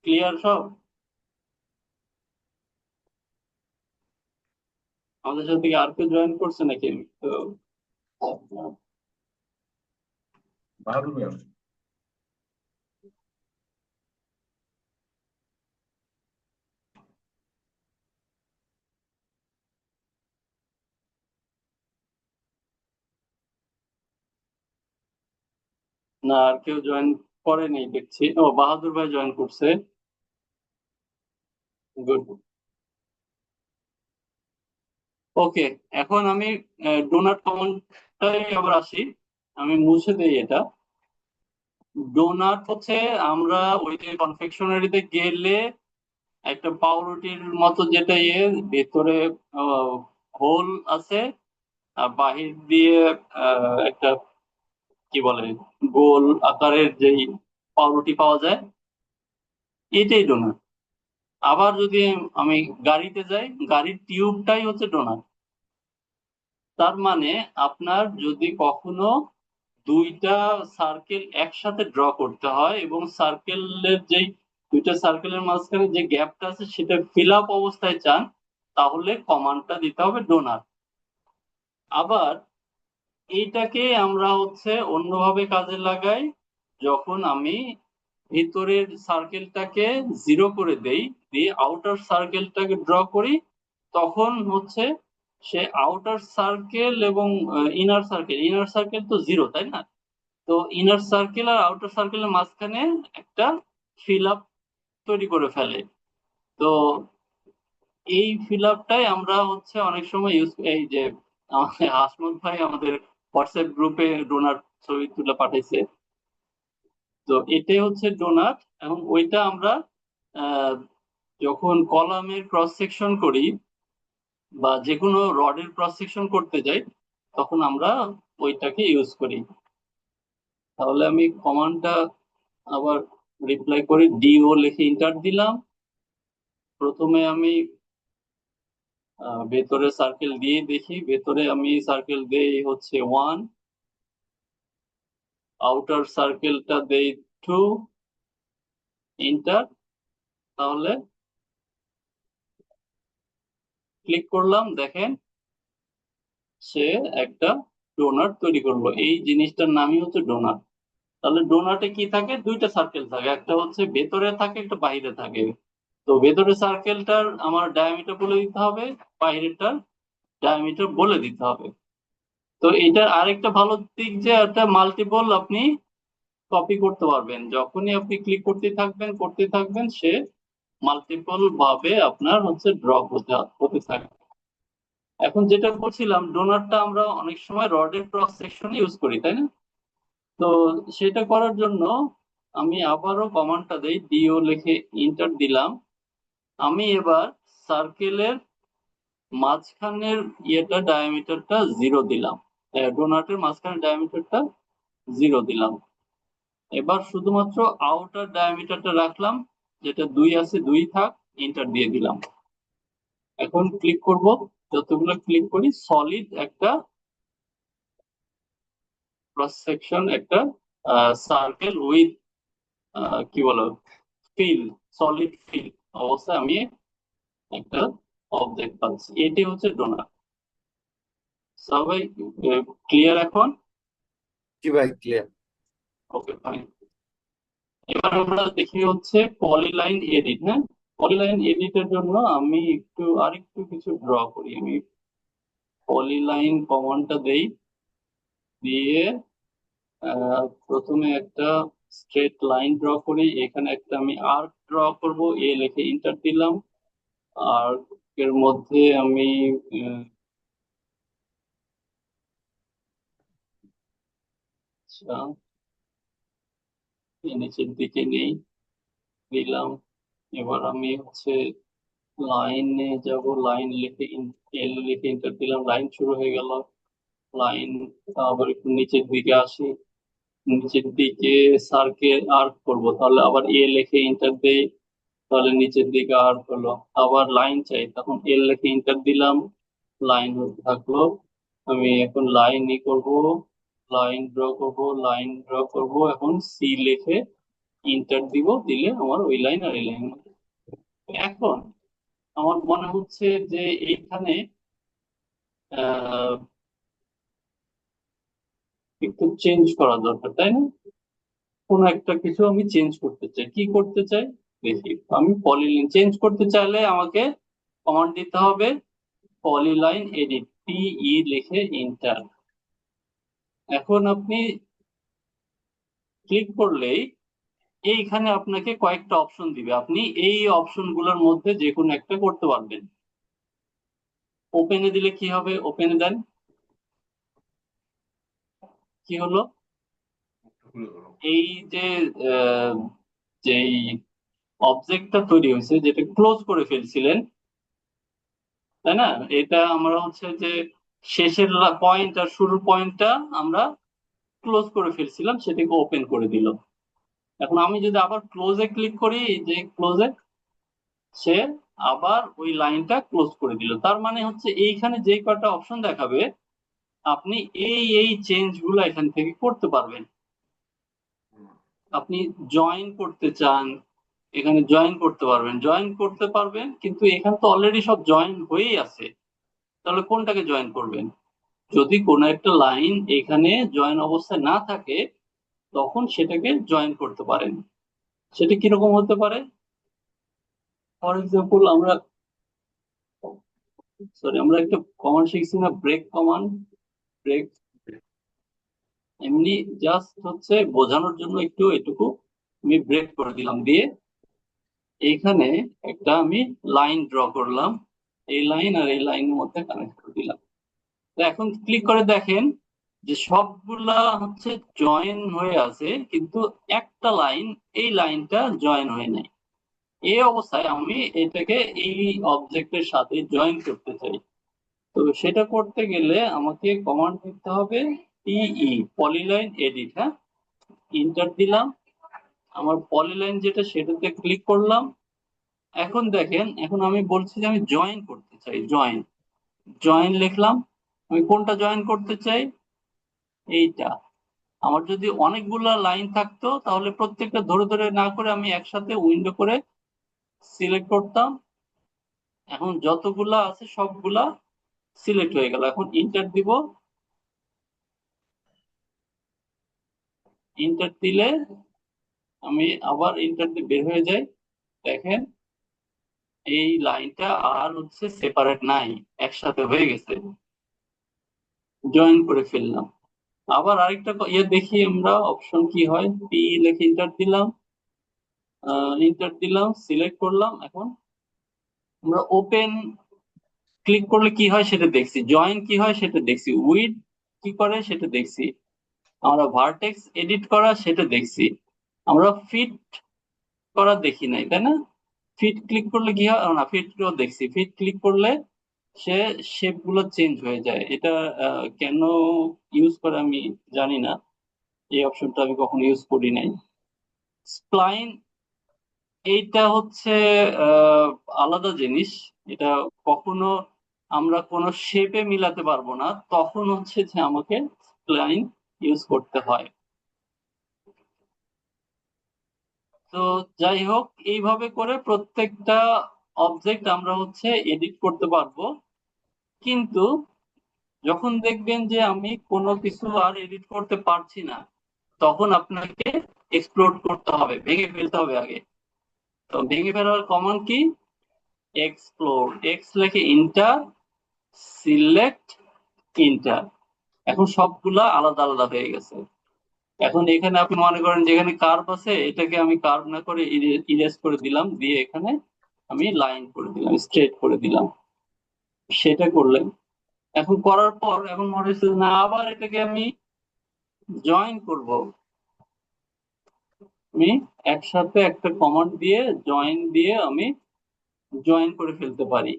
ক্লিয়ার সব। আমাদের সাথে কি আর কেউ জয়েন করছে নাকি তো? বাহাদুর ভাই। না আর কেউ জয়েন করেনি দেখছি। ও বাহাদুর ভাই জয়েন করছে। গুড। ওকে। এখন আমি ডোনাট কমান্ডটাই আবার আসি। আমি মুছে দেই এটা। ডোনাট হচ্ছে আমরা ওই যে কনফেকশনারিতে গেলে একটা পাউরুটির মতো যেটা ভেতরে হোল আছে আর বাহির দিয়ে একটা কি বলে গোল আকারের যেই পাউরুটি পাওয়া যায়, এটাই ডোনাট। আবার যদি আমি গাড়িতে যাই, গাড়ির টিউবটাই হচ্ছে ডোনাট। তার মানে আপনার যদি কখনো দুইটা সার্কেল একসাথে ড্র করতে হয় এবং সার্কেলের যেই দুইটা সার্কেলের মাঝখানে যে গ্যাপটা আছে সেটা ফিল আপ অবস্থায় চান, তাহলে কমান্ডটা দিতে হবে ডোনাট। আবার এইটাকে আমরা হচ্ছে অন্যভাবে কাজে লাগাই। যখন আমি ভিতরের সার্কেলটাকে জিরো করে দেই, দিয়ে আউটার সার্কেলটাকে ড্র করি, তখন হচ্ছে সে আউটার সার্কেল এবং ইনার সার্কেল তো জিরো তাই না? তো ইনার সার্কেল আর আউটার সার্কেলের মাঝখানে একটা ফিল আপ তৈরি করে ফেলে। তো এই ফিল আপটাই আমরা হচ্ছে অনেক সময় ইউজ, এই যে আমাদের হাসমত ভাই আমাদের হোয়াটসঅ্যাপ গ্রুপে ডোনাট ছবি তুলে পাঠাইছে। তো এটাই হচ্ছে ডোনাট। এবং ওইটা আমরা আহ, যখন কলামের ক্রস সেকশন করি বা যে কোনো রডের ক্রস সেকশন করতে যাই, তখন আমরা ওইটাকে ইউজ করি। তাহলে আমি কমান্ডটা আবার রিপ্লাই করি, ডিও লিখে ইন্টার দিলাম। প্রথমে আমি ভেতরে সার্কেল দিয়ে দেখি, ভেতরে আমি সার্কেল দেই হচ্ছে 1, আউটার সার্কেলটা দেই 2, ইন্টার। তাহলে ক্লিক করলাম, দেখেন সে একটা ডোনাট তৈরি করলো। এই জিনিসটার নামই হচ্ছে ডোনাট। তাহলে ডোনাটে কি থাকে, দুইটা সার্কেল থাকে, একটা হচ্ছে ভেতরে থাকে একটা বাইরে থাকে। তো ভেতরের সার্কেলটার আমার ডায়ামিটার বলে দিতে হবে, বাইরেটার ডায়ামিটার বলে দিতে হবে। তো এটার আরেকটা ভালো দিক যে একটা মাল্টিপল আপনি কপি করতে পারবেন। যখনই আপনি ক্লিক করতে থাকবেন সে মাল্টিপল ভাবে আপনার হচ্ছে ড্র হতে হতে থাকবে। এখন যেটা বলছিলাম, ডোনাটটা আমরা অনেক সময় রডের ক্রস সেকশনে ইউজ করি তাই না? তো সেটা করার জন্য আমি আবারও কমান্ডটা দেই, ডিও লিখে ইন্টার দিলাম। আমি এবার সার্কেলের মাঝখানের ডায়ামিটারটা জিরো দিলাম, ডোনাটের মাঝখানের ডায়ামিটারটা জিরো দিলাম। এবার শুধুমাত্র আউটার ডায়ামিটারটা রাখলাম, যেটা 2 আছে 2 থাক, এন্টার দিয়ে দিলাম। এখন ক্লিক করব, যতগুলো ক্লিক করি সলিড একটা ক্রস সেকশন, একটা সার্কেল উইথ কি বলো ফিল, সলিড ফিল অবস্থায় আমি একটা অবজেক্ট পাচ্ছি। এটি হচ্ছে ডোনার। সবাই ক্লিয়ার এখন? জি ভাই ক্লিয়ার। Okay fine. এবার আমরা দেখি হচ্ছে পলিলাইন এডিট। হ্যাঁ, পলিলাইন এডিটের জন্য আমি একটু আরেকটু কিছু ড্র করি। আমি পলিলাইন কমান্ডটা দেই, দিয়ে প্রথমে একটা স্ট্রেট লাইন ড্র করি। এখানে একটা আমি আর্ক ড্র করব, এ লিখে ইন্টার দিলাম। আর্ক এর মধ্যে আমি আচ্ছা, নিচের দিকে নেই, দিলাম। এবার আমি হচ্ছে লাইনে যাব, লাইন লিখে এল লিখে ইন্টার দিলাম, লাইন শুরু হয়ে গেল। লাইন আবার একটু নিচের দিকে আসি, নিচের দিকে সার্কেল আর্ক করব, তাহলে আবার এ লিখে ইন্টার দেই, তাহলে নিচের দিকে আর্ক হলো। আবার লাইন চাই, তখন এল লিখে ইন্টার দিলাম, লাইন হতে থাকলো। আমি এখন লাইন করব, লাইন ড্র করব, লাইন ড্র করব। এখন সি লিখে ইন্টার দিব, দিলে আমার ওই লাইন আর এই লাইন। এখন আমার মনে হচ্ছে যে এইখানে আহ একটু চেঞ্জ করা দরকার, তাই না? কোন একটা কিছু আমি চেঞ্জ করতে চাই, কি করতে চাই দেখি। আমি পলিলাইন চেঞ্জ করতে চাইলে আমাকে কমান্ড দিতে হবে পলিলাইন এডিট, PE লিখে ইন্টার। এখন আপনি ক্লিক করলেই এইখানে আপনাকে কয়েকটা অপশন দিবে, আপনি এই অপশন গুলোর মধ্যে যে কোনো একটা করতে পারবেন। ওপেনে দিলে কি হবে? ওপেনে দেন, কি হলো? এই যে আহ, যেই অবজেক্টটা তৈরি হয়েছে, যেটা ক্লোজ করে ফেলছিলেন, তাই না? এটা আমরা হচ্ছে যে শেষের পয়েন্ট আর শুরুর পয়েন্টটা আমরা ক্লোজ করে ফেলছিলাম, সেটাকে ওপেন করে দিল। এখন আমি যদি আবার ক্লোজে ক্লিক করি, এই যে ক্লোজে, সে আবার ওই লাইনটা ক্লোজ করে দিল। তার মানে হচ্ছে এইখানে যে কয়টা অপশন দেখাবে, আপনি এই চেঞ্জ গুলো এখান থেকে করতে পারবেন। আপনি জয়েন করতে চান, এখানে জয়েন করতে পারবেন, জয়েন করতে পারবেন, কিন্তু এখানে তো অলরেডি সব জয়েন হয়েই আছে। তাহলে কোনটাকে জয়েন করবেন? যদি কোনো একটা লাইন এখানে জয়েন অবস্থায় না থাকে, তখন সেটাকে জয়েন করতে পারেন। সেটা কিরকম হতে পারে? ফর এক্সাম্পল আমরা একটা কমান্ড শিখছি না, ব্রেক কমান্ড। ব্রেক এমনি জাস্ট হচ্ছে বোঝানোর জন্য একটু এটুকু আমি ব্রেক করে দিলাম, দিয়ে এইখানে একটা আমি লাইন ড্র করলাম, এই লাইন আর এই লাইনের মধ্যে কানেক্ট করে দিলাম। তো এখন ক্লিক করে দেখেন যে সবগুলা হচ্ছে জয়েন হয়ে আছে, কিন্তু একটা লাইন, এই লাইনটা জয়েন হয়ে নাই। এই অবস্থায় আমি এটাকে এই অবজেক্টের সাথে জয়েন করতে চাই। তো সেটা করতে গেলে আমাকে কমান্ড দিতে হবে PE, পলিলাইন এডিট। হ্যাঁ, ইন্টার দিলাম, আমার পলিলাইন যেটা সেটাতে ক্লিক করলাম। এখন দেখেন, এখন আমি বলছি যে আমি জয়েন করতে চাই, জয়েন, জয়েন লিখলাম। আমি কোনটা জয়েন করতে চাই? এইটা। আমার যদি অনেকগুলা লাইন থাকতো, তাহলে প্রত্যেকটা ধরে ধরে না করে আমি একসাথে উইন্ডো করে সিলেক্ট করতাম। এখন যতগুলা আছে সবগুলা সিলেক্ট হয়ে গেল। এখন ইন্টার দিব, ইন্টার দিলে আমি আবার ইন্টার দিয়ে বের হয়ে যাই। দেখেন এই লাইনটা আর হচ্ছে সেপারেট নাই, একসাথে হয়ে গেছে, জয়েন করে ফেললাম। আবার আরেকটা ইয়ে দেখি আমরা, অপশন কি হয়। পি লিখে ইন্টার দিলাম, ইন্টার দিলাম, সিলেক্ট করলাম। এখন আমরা ওপেন ক্লিক করলে কি হয় সেটা দেখছি, জয়েন কি হয় সেটা দেখছি, উইড কি করে সেটা দেখছি, আমরা ভার্টেক্স এডিট করা সেটা দেখছি, আমরা ফিট করা দেখি নাই, তাই না? ফিট ক্লিক করলে কি হয়? না, ফিট দেখছি, ফিট ক্লিক করলে সে শেপ গুলো চেঞ্জ হয়ে যায়। এটা কেন ইউজ করে আমি জানি না, এই অপশনটা আমি কখনো ইউজ করি নাই। স্প্লাইন, এইটা হচ্ছে আহ, আলাদা জিনিস। এটা কখনো আমরা কোনো শেপে মিলাতে পারবো না, তখন হচ্ছে যে আমাকে স্প্লাইন ইউজ করতে হয়। তো যাই হোক, এইভাবে করে প্রত্যেকটা অবজেক্ট আমরা হচ্ছে এডিট করতে পারবো। কিন্তু যখন দেখবেন যে আমি কোনো কিছু আর এডিট করতে পারছি না, তখন আপনাকে এক্সপ্লোর করতে হবে, ভেঙে ফেলতে হবে আগে। তো ভেঙে ফেলার কমান্ড কি? এক্সপ্লোর, এক্স লিখে ইন্টার, সিলেক্ট, ইন্টার। এখন সবগুলা আলাদা আলাদা হয়ে গেছে। এখন এখানে আপনি মনে করেন যেখানে কার্ভ আছে এটাকে আমি কার্ভ না করে ইরেজ করে দিলাম, দিয়ে এখানে আমি লাইন করে দিলাম, স্ট্রেট করে দিলাম। সেটা করলেন। এখন করার পর এখন মনে হচ্ছে না আবার এটাকে আমি জয়েন করব। আমি একসাথে একটা কমান্ড দিয়ে জয়েন দিয়ে আমি জয়েন করে ফেলতে পারি।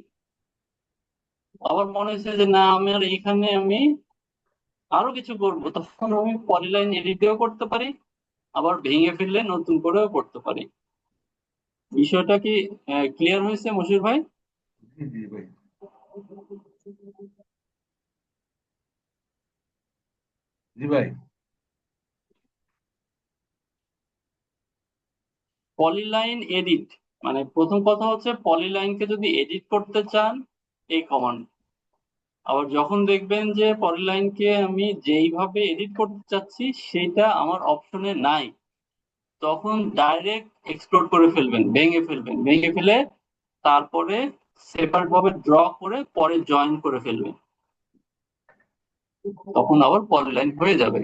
আবার মনে হচ্ছে যে না আমার এখানে আমি আরো কিছু করব, তখন আমি পলিলাইন এডিটও করতে পারি, আবার ভেঙে ফেললে নতুন করেও করতে পারি। বিষয়টা কি ক্লিয়ার হয়েছে মশির ভাই? জি জি ভাই। জি ভাই। পলিলাইন এডিট মানে প্রথম কথা হচ্ছে পলিলাইনকে যদি এডিট করতে চান এই কমান্ড। আবার যখন দেখবেন যে পলিলাইনকে আমি যেইভাবে এডিট করতে চাচ্ছি সেটা আমার অপশনে নাই, তখন ডাইরেক্ট এক্সপ্লোর করে ফেলবেন, ভেঙে ফেলবেন, ভেঙে ফেলে তারপরে সেপারেট ভাবে ড্র করে পরে জয়েন করে ফেলবেন, তখন আবার পলিলাইন হয়ে যাবে।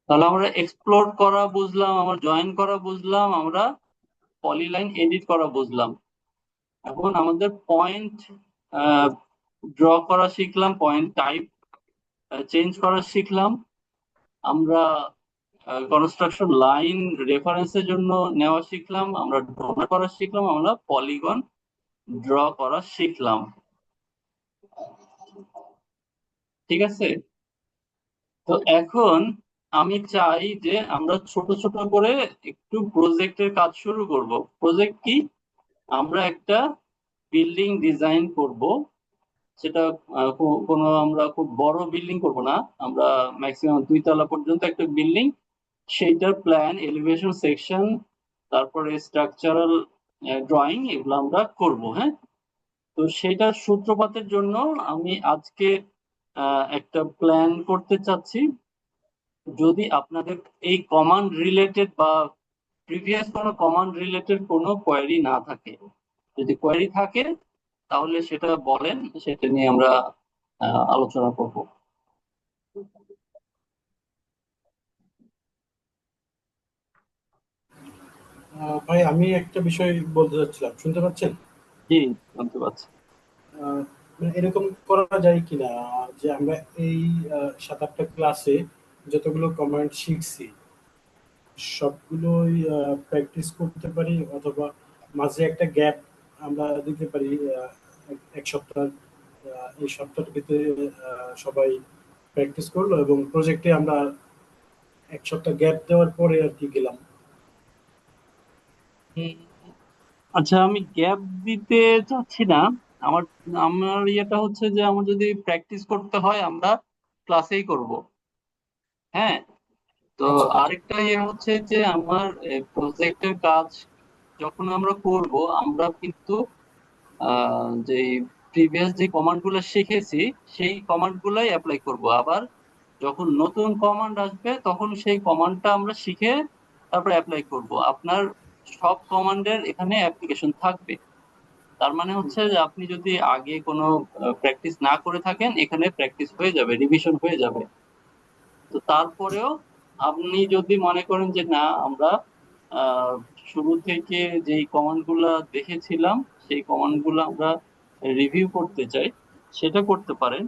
তাহলে আমরা এক্সপ্লোর করা বুঝলাম, আমরা জয়েন করা বুঝলাম, আমরা পলিলাইন এডিট করা বুঝলাম। এখন আমাদের পয়েন্ট ড্র করা শিখলাম, পয়েন্ট টাইপ চেঞ্জ করা শিখলাম, আমরা কনস্ট্রাকশন লাইন রেফারেন্সের জন্য নেওয়া শিখলাম, আমরা ড্র করা শিখলাম, আমরা পলিগন ড্র করা শিখলাম। ঠিক আছে? তো এখন আমি চাই যে আমরা ছোট ছোট করে একটু প্রজেক্টের কাজ শুরু করব। প্রজেক্ট কি? আমরা একটা বিল্ডিং ডিজাইন করব। সেটা কোনো আমরা খুব বড় বিল্ডিং করব না, আমরা ম্যাক্সিমাম 2 তলা পর্যন্ত একটা বিল্ডিং, সেইটার প্ল্যান, এলিভেশন সেকশন, তারপরে স্ট্রাকচারাল ড্রয়িং এগুলো আমরা করব। হ্যাঁ, তো সেটার সূত্রপাতের জন্য আমি আজকে একটা প্ল্যান করতে চাচ্ছি। যদি আপনাদের এই কমান্ড রিলেটেড বা প্রিভিয়াস কোনো কমান্ড রিলেটেড কোনো কোয়েরি না থাকে, যদি কোয়েরি থাকে তাহলে সেটা বলেন, সেটা নিয়ে আমরা আলোচনা করব। ভাই আমি একটা বিষয় বলতে চাচ্ছিলাম, শুনতে পাচ্ছেন? জি, শুনতে পাচ্ছি। মানে এরকম করা যায় কিনা যে আমরা এই 7-8টা ক্লাসে যতগুলো কমান্ড শিখছি সবগুলোই প্র্যাকটিস করতে পারি, অথবা মাঝে একটা গ্যাপ আমরা দিতে পারি, এক সপ্তাহ। এই সপ্তাহের ভিতরে সবাই প্র্যাকটিস করলো এবং প্রজেক্টে আমরা এক সপ্তাহ গ্যাপ দেওয়ার পরে আর কি গেলাম। হুম, আচ্ছা আমি গ্যাপ দিতে চাচ্ছি না। আমার আমার ইয়েটা হচ্ছে যে আমার যদি প্র্যাকটিস করতে হয় আমরা ক্লাসেই করব। হ্যাঁ, তো আচ্ছা আচ্ছা। আরেকটা ইয়ে হচ্ছে যে আমার প্রজেক্টের কাজ যখন আমরা করব আমরা কিন্তু যে প্রিভিয়াস যে কমান্ড গুলো শিখেছি সেই কমান্ড গুলাই অ্যাপ্লাই করব। আবার যখন নতুন কমান্ড আসবে তখন সেই কমান্ডটা আমরা শিখে তারপর অ্যাপ্লাই করব। আপনার সব কমান্ডের এখানে অ্যাপ্লিকেশন থাকবে। তার মানে হচ্ছে যে আপনি যদি আগে কোনো প্র্যাকটিস না করে থাকেন এখানে প্র্যাকটিস হয়ে যাবে, রিভিশন হয়ে যাবে। তো তারপরেও আপনি যদি মনে করেন যে না আমরা আহ, শুরু থেকে যেই কমান্ড গুলা দেখেছিলাম সেই কমান্ড গুলো আমরা রিভিউ করতে চাই, সেটা করতে পারেন।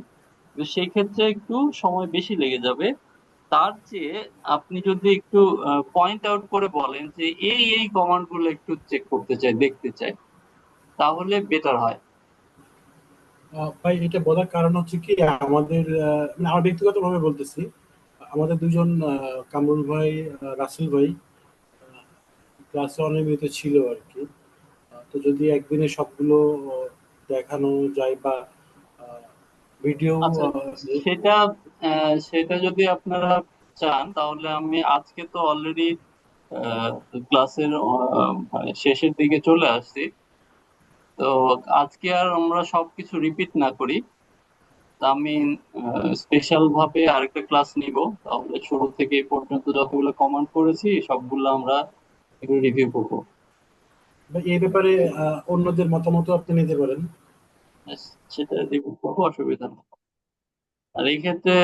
তো সেই ক্ষেত্রে একটু সময় বেশি লেগে যাবে। তার চেয়ে আপনি যদি একটু পয়েন্ট আউট করে বলেন যে এই এই কমান্ড গুলো একটু চেক করতে চাই, দেখতে চাই, তাহলে বেটার হয়। ভাই এটা বলার কারণ হচ্ছে কি আমাদের মানে আমার ব্যক্তিগতভাবে বলতেছি, আমাদের দুজন কামরুল ভাই, রাসেল ভাই ক্লাসে অনিয়মিত ছিল আর কি। তো যদি একদিনে সবগুলো দেখানো যায় বা ভিডিও আচ্ছা, সেটা সেটা যদি আপনারা চান তাহলে আমি আজকে তো অলরেডি ক্লাসের মানে শেষের দিকে চলে আসছি। তো আজকে আর আমরা সবকিছু রিপিট না করি, তা আমি স্পেশাল ভাবে আরেকটা ক্লাস নিব। তাহলে শুরু থেকে এই পর্যন্ত যতগুলো কমান্ড করেছি সবগুলো আমরা একটু রিভিউ করবো। এই ব্যাপারে অন্যদের মতামত আপনি নিতে পারেন। ব্যাস, সেটা রিভিউ করবো, অসুবিধা নেই। আর এই ক্ষেত্রে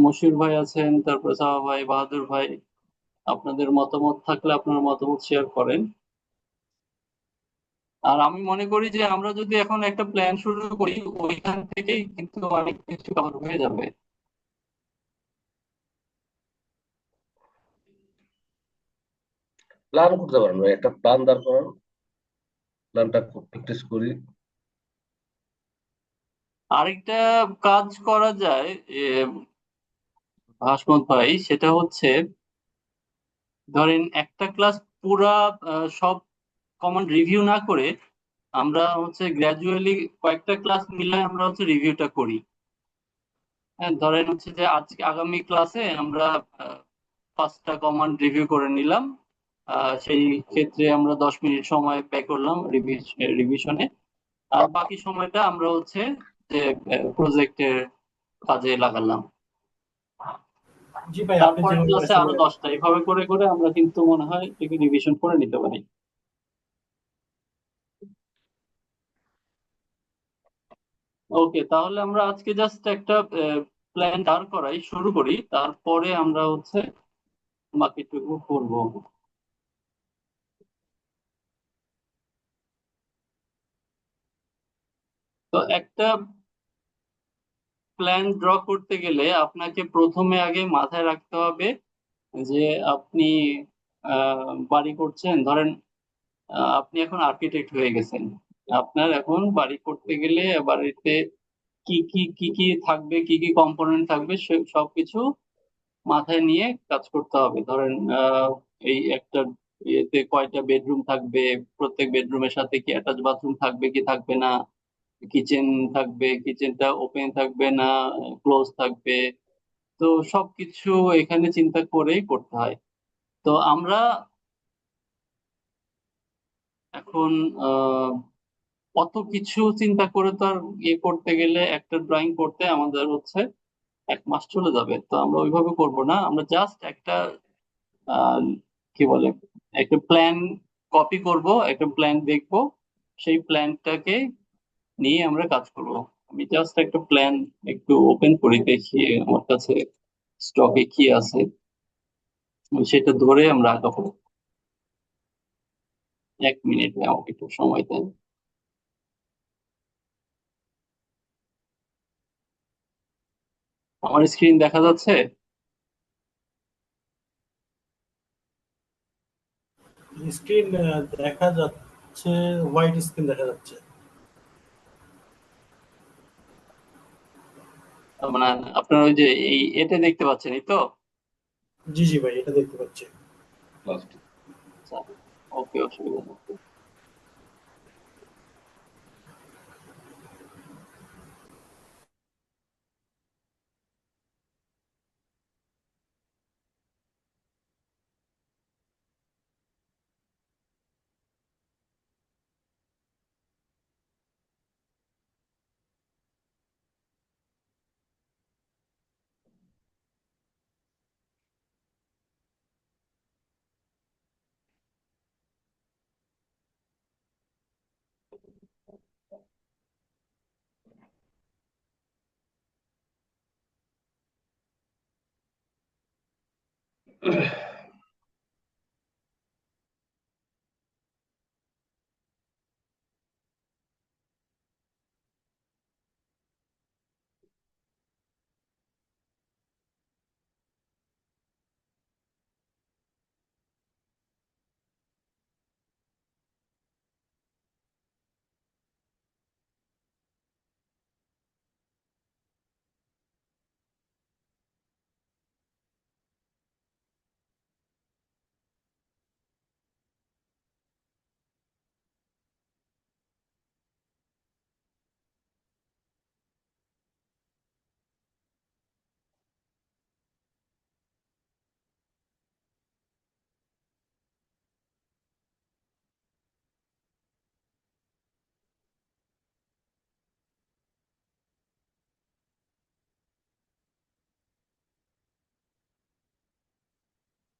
মশিউর ভাই আছেন, তারপরে সাহা ভাই, বাহাদুর ভাই, আপনাদের মতামত থাকলে আপনারা মতামত শেয়ার করেন। আর আমি মনে করি যে আমরা যদি এখন একটা প্ল্যান শুরু করি, ওইখান থেকেই কিন্তু অনেক কিছু কভার হয়ে যাবে। প্ল্যান করতে পারেন ভাই, একটা প্ল্যান দাঁড় করান, প্ল্যানটা প্র্যাকটিস করি। আরেকটা কাজ করা যায় হাসমত ভাই, সেটা হচ্ছে ধরেন একটা ক্লাস পুরা সব কমন রিভিউ না করে আমরা হচ্ছে গ্র্যাজুয়ালি কয়েকটা ক্লাস মিলে আমরা হচ্ছে রিভিউটা করি। হ্যাঁ, ধরেন হচ্ছে যে আজকে আগামী ক্লাসে আমরা 5টা কমান্ড রিভিউ করে নিলাম। সেই ক্ষেত্রে আমরা 10 মিনিট সময় ব্যয় করলাম রিভিশনে, আর বাকি সময়টা আমরা হচ্ছে যে প্রজেক্টের কাজে লাগালাম। জি ভাই, আপনি তারপরের যেভাবে ক্লাসে আসলে আরো 10টা, এভাবে করে করে আমরা কিন্তু মনে হয় এটাকে রিভিশন করে নিতে পারি। ওকে, তাহলে আমরা আজকে জাস্ট একটা প্ল্যান দাঁড় করাই, শুরু করি, তারপরে আমরা হচ্ছে বাকিটুকু করবো। তো একটা প্ল্যান ড্র করতে গেলে আপনাকে প্রথমে আগে মাথায় রাখতে হবে যে আপনি বাড়ি করছেন, ধরেন আপনি এখন আর্কিটেক্ট হয়ে গেছেন। আপনার এখন বাড়ি করতে গেলে বাড়িতে কি কি থাকবে, কি কি কম্পোনেন্ট থাকবে, সবকিছু মাথায় নিয়ে কাজ করতে হবে। ধরেন এই একটা ইয়েতে কয়টা বেডরুম থাকবে, প্রত্যেক বেডরুমের সাথে কি অ্যাটাচ বাথরুম থাকবে কি থাকবে না, কিচেন থাকবে, কিচেনটা ওপেন থাকবে না ক্লোজ থাকবে। তো সবকিছু এখানে চিন্তা করেই করতে হয়। তো আমরা এখন আহ অত কিছু চিন্তা করে তো আর ইয়ে করতে গেলে, একটা ড্রয়িং করতে আমাদের হচ্ছে 1 মাস চলে যাবে। তো আমরা ওইভাবে করব না, আমরা জাস্ট একটা আহ, কি বলে, একটা প্ল্যান কপি করব, একটা প্ল্যান দেখব, সেই প্ল্যানটাকে নিয়ে আমরা কাজ করব। আমি জাস্ট একটা প্ল্যান একটু ওপেন করি, দেখি আমার কাছে স্টকে কি আছে, সেটা ধরে আমরা আগাবো। 1 মিনিট আমাকে একটু সময় দেন। আমার স্ক্রিন দেখা যাচ্ছে? স্ক্রিন দেখা যাচ্ছে, হোয়াইট স্ক্রিন দেখা যাচ্ছে। মানে আপনার ওই যে এটা দেখতে পাচ্ছেন, এই তো? জি জি ভাই, এটা দেখতে পাচ্ছি। আচ্ছা, ওকে, অসুবিধা নেই।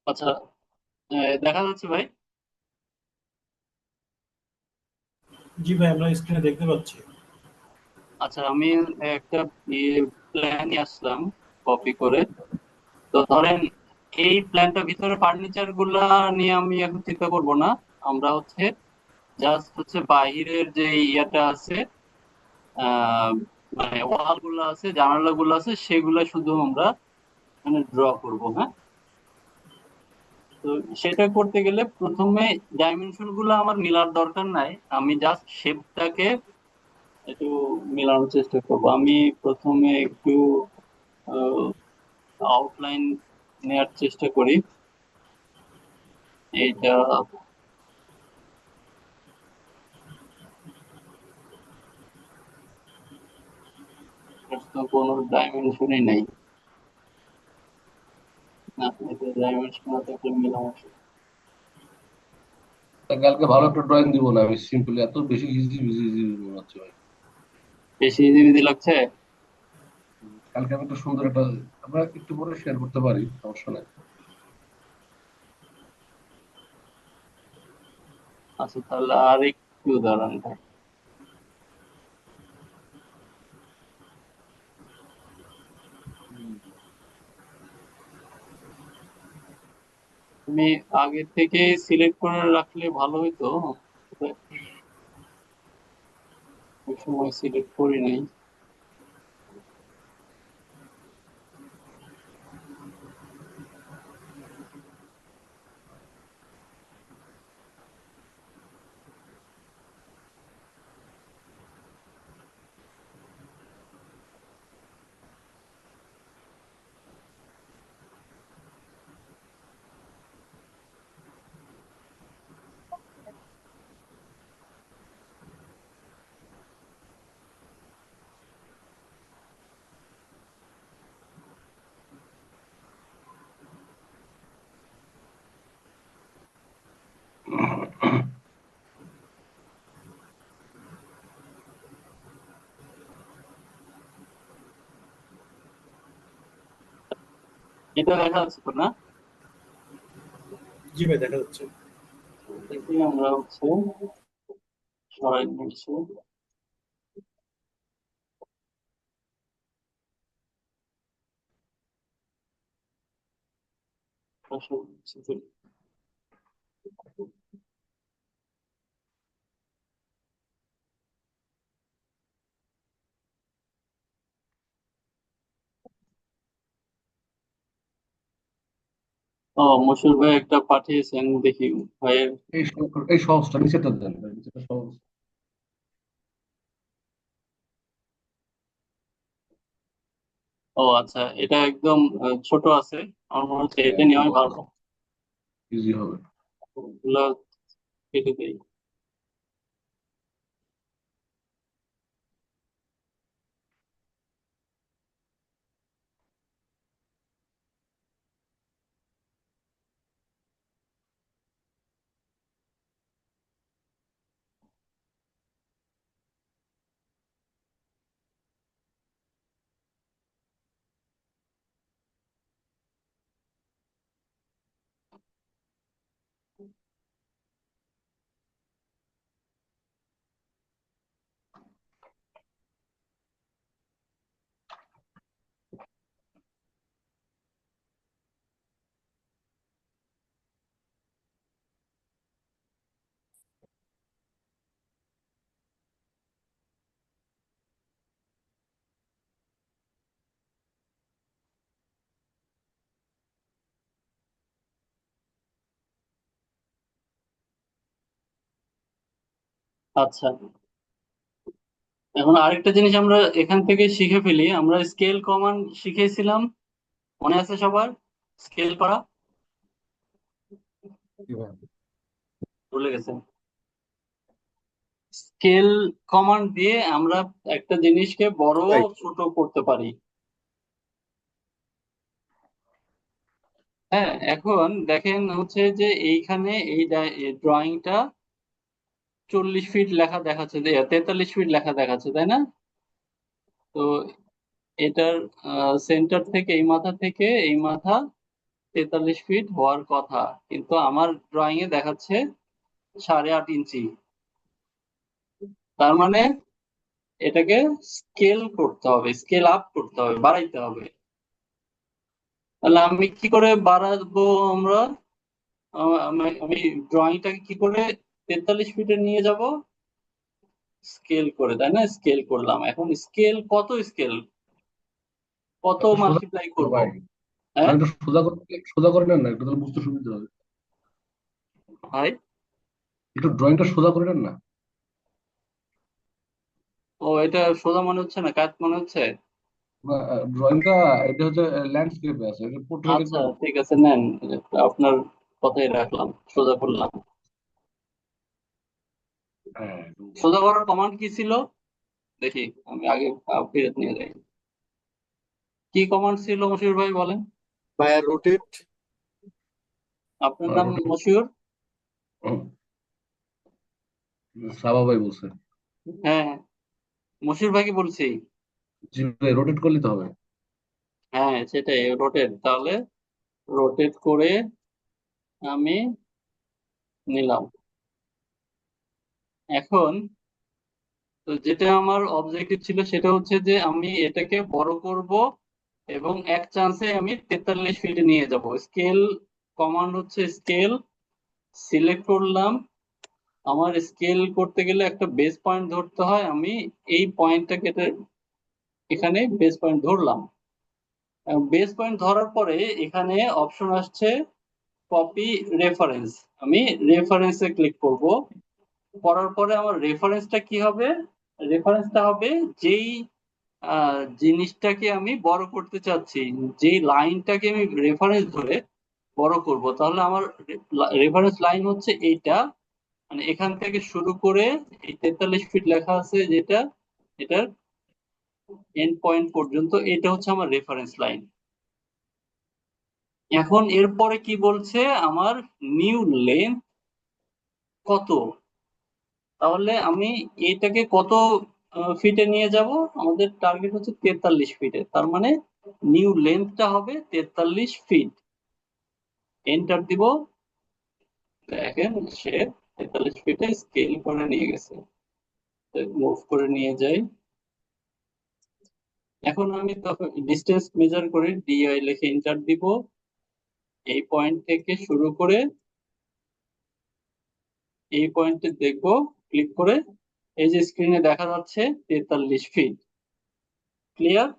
আচ্ছা, দেখা যাচ্ছে ভাই? জি ভাই, আমরা স্ক্রিনে দেখতে পাচ্ছি। আচ্ছা, আমি একটা প্ল্যান নিয়ে আসলাম কপি করে। তো ধরেন এই প্ল্যানটার ভিতরে ফার্নিচার গুলা নিয়ে আমি এখন চিন্তা করব না। আমরা হচ্ছে জাস্ট হচ্ছে বাহিরের যে ইয়েটা আছে, আহ মানে ওয়াল গুলো আছে, জানালা গুলো আছে, সেগুলা শুধু আমরা মানে ড্র করব। হ্যাঁ, তো সেটা করতে গেলে প্রথমে ডাইমেনশন গুলো আমার মিলার দরকার নাই, আমি জাস্ট শেপটাকে একটু মেলানোর চেষ্টা করব। আমি প্রথমে একটু আউটলাইন নেয়ার চেষ্টা করি। এইটা তো কোনো ডাইমেনশনই নেই। না, এটা ডাইমেনশন না থাকলে মেলানো তা কালকে ভালো একটা ড্রয়িং দিব না আমি, সিম্পলি এত বেশি ইজি ইজি ইজি মনে হচ্ছে ভাই। বেশি ইজি লাগছে। কালকে আমি একটা সুন্দর একটা, আমরা একটু পরে শেয়ার করতে পারি, সমস্যা নাই। আচ্ছা, তাহলে আর একটু দাঁড়ান ভাই। তুমি আগে থেকে সিলেক্ট করে রাখলে ভালো হতো। ওই সময় সিলেক্ট করি নাই। এটা দেখা যাচ্ছে তো না? জি ভাই, দেখা যাচ্ছে। দেখি আমরা হচ্ছে সরাই নিচ্ছি। ও, মশুর ভাই একটা পাঠিয়েছেন, দেখি ভাইয়ের। এই সহজটা নিচেটা দেন ভাই, নিচেটা সহজ। ও আচ্ছা, এটা একদম ছোট আছে। আমার মনে হচ্ছে এটা হ্যাঁ, নেওয়াই ভালো। ইজি হবে। ওগুলা কেটে দেই। আচ্ছা, এখন আরেকটা জিনিস আমরা এখান থেকে শিখে ফেলি। আমরা স্কেল কমান্ড শিখেছিলাম, মনে আছে সবার? স্কেল করা কিভাবে? ভুলে গেছেন? স্কেল কমান্ড দিয়ে আমরা একটা জিনিসকে বড় ভাই ছোট করতে পারি। হ্যাঁ, এখন দেখেন হচ্ছে যে এইখানে এই ড্রয়িংটা 40 ফিট লেখা দেখাচ্ছে, 43 ফিট লেখা দেখাচ্ছে, তাই না? তো এটার সেন্টার থেকে এই মাথা থেকে এই মাথা 43 ফিট হওয়ার কথা, কিন্তু আমার ড্রয়িং এ দেখাচ্ছে 8.5 ইঞ্চি। তার মানে এটাকে স্কেল করতে হবে, স্কেল আপ করতে হবে, বাড়াইতে হবে। তাহলে আমি কি করে বাড়াবো? আমরা আমি ড্রয়িংটাকে কি করে 43 ফিটে নিয়ে যাব? স্কেল করে, তাই না? স্কেল করলাম। এখন স্কেল কত? স্কেল কত একটু সোজা মাল্টিপ্লাই করো করব? ভাই, হ্যাঁ মানে একটু সোজা করে নেন না, একটু তাহলে বুঝতে সুবিধা হবে। ভাই, একটু ড্রয়িংটা সোজা করে নেন না। ও এটা সোজা মনে হচ্ছে না, কাট মনে হচ্ছে। ড্রয়িংটা এটা হচ্ছে ল্যান্ডস্কেপে আছে, এটা পোর্ট্রেটে আচ্ছা করো। ঠিক আছে, নেন, আপনার কথাই রাখলাম, সোজা করলাম। হ্যাঁ একদম। সোজা করার কমান্ড কি ছিল দেখি, আমি আগে ফেরত নিয়ে যাই। কি কমান্ড ছিল মশিউর ভাই, বলেন। ভাইয়া রোটেট। আপনার নাম রোটেট, মশিউর? সাবা ভাই বলছে। হ্যাঁ, মশিউর ভাইকে বলছি। জি ভাই, রোটেট করলে তো হবে। হ্যাঁ সেটাই, রোটেট। তাহলে রোটেট করে আমি নিলাম। এখন তো যেটা আমার অবজেক্টিভ ছিল সেটা হচ্ছে যে আমি এটাকে বড় করব এবং এক চান্সে আমি 43 ফিটে নিয়ে যাব। স্কেল কমান্ড হচ্ছে স্কেল, সিলেক্ট করলাম। আমার স্কেল করতে গেলে একটা বেস পয়েন্ট ধরতে হয়, আমি এই পয়েন্টটাকে এখানে বেস পয়েন্ট ধরলাম। বেস পয়েন্ট ধরার পরে এখানে অপশন আসছে কপি রেফারেন্স। আমি রেফারেন্সে ক্লিক করব। করার পরে আমার রেফারেন্সটা কি হবে? রেফারেন্সটা হবে যেই জিনিসটাকে আমি বড় করতে চাচ্ছি, যেই লাইনটাকে আমি রেফারেন্স ধরে বড় করব। তাহলে আমার রেফারেন্স লাইন হচ্ছে এইটা, মানে এখান থেকে শুরু করে এই 43 ফিট লেখা আছে যেটা, এটার এন্ড পয়েন্ট পর্যন্ত, এটা হচ্ছে আমার রেফারেন্স লাইন। এখন এরপরে কি বলছে, আমার নিউ লেন্থ কত? তাহলে আমি এটাকে কত ফিটে নিয়ে যাব? আমাদের টার্গেট হচ্ছে 43 ফিটে, তার মানে নিউ লেন্থটা হবে 43 ফিট। এন্টার দিব। দেখেন সে 43 ফিটে স্কেল করে নিয়ে গেছে। মুভ করে নিয়ে যাই। এখন আমি তখন ডিস্টেন্স মেজার করে ডিআই লিখে এন্টার দিব। এই পয়েন্ট থেকে শুরু করে এই পয়েন্টে দেখবো, ক্লিক করে এই যে স্ক্রিনে দেখা যাচ্ছে 43 ফিট। ক্লিয়ার?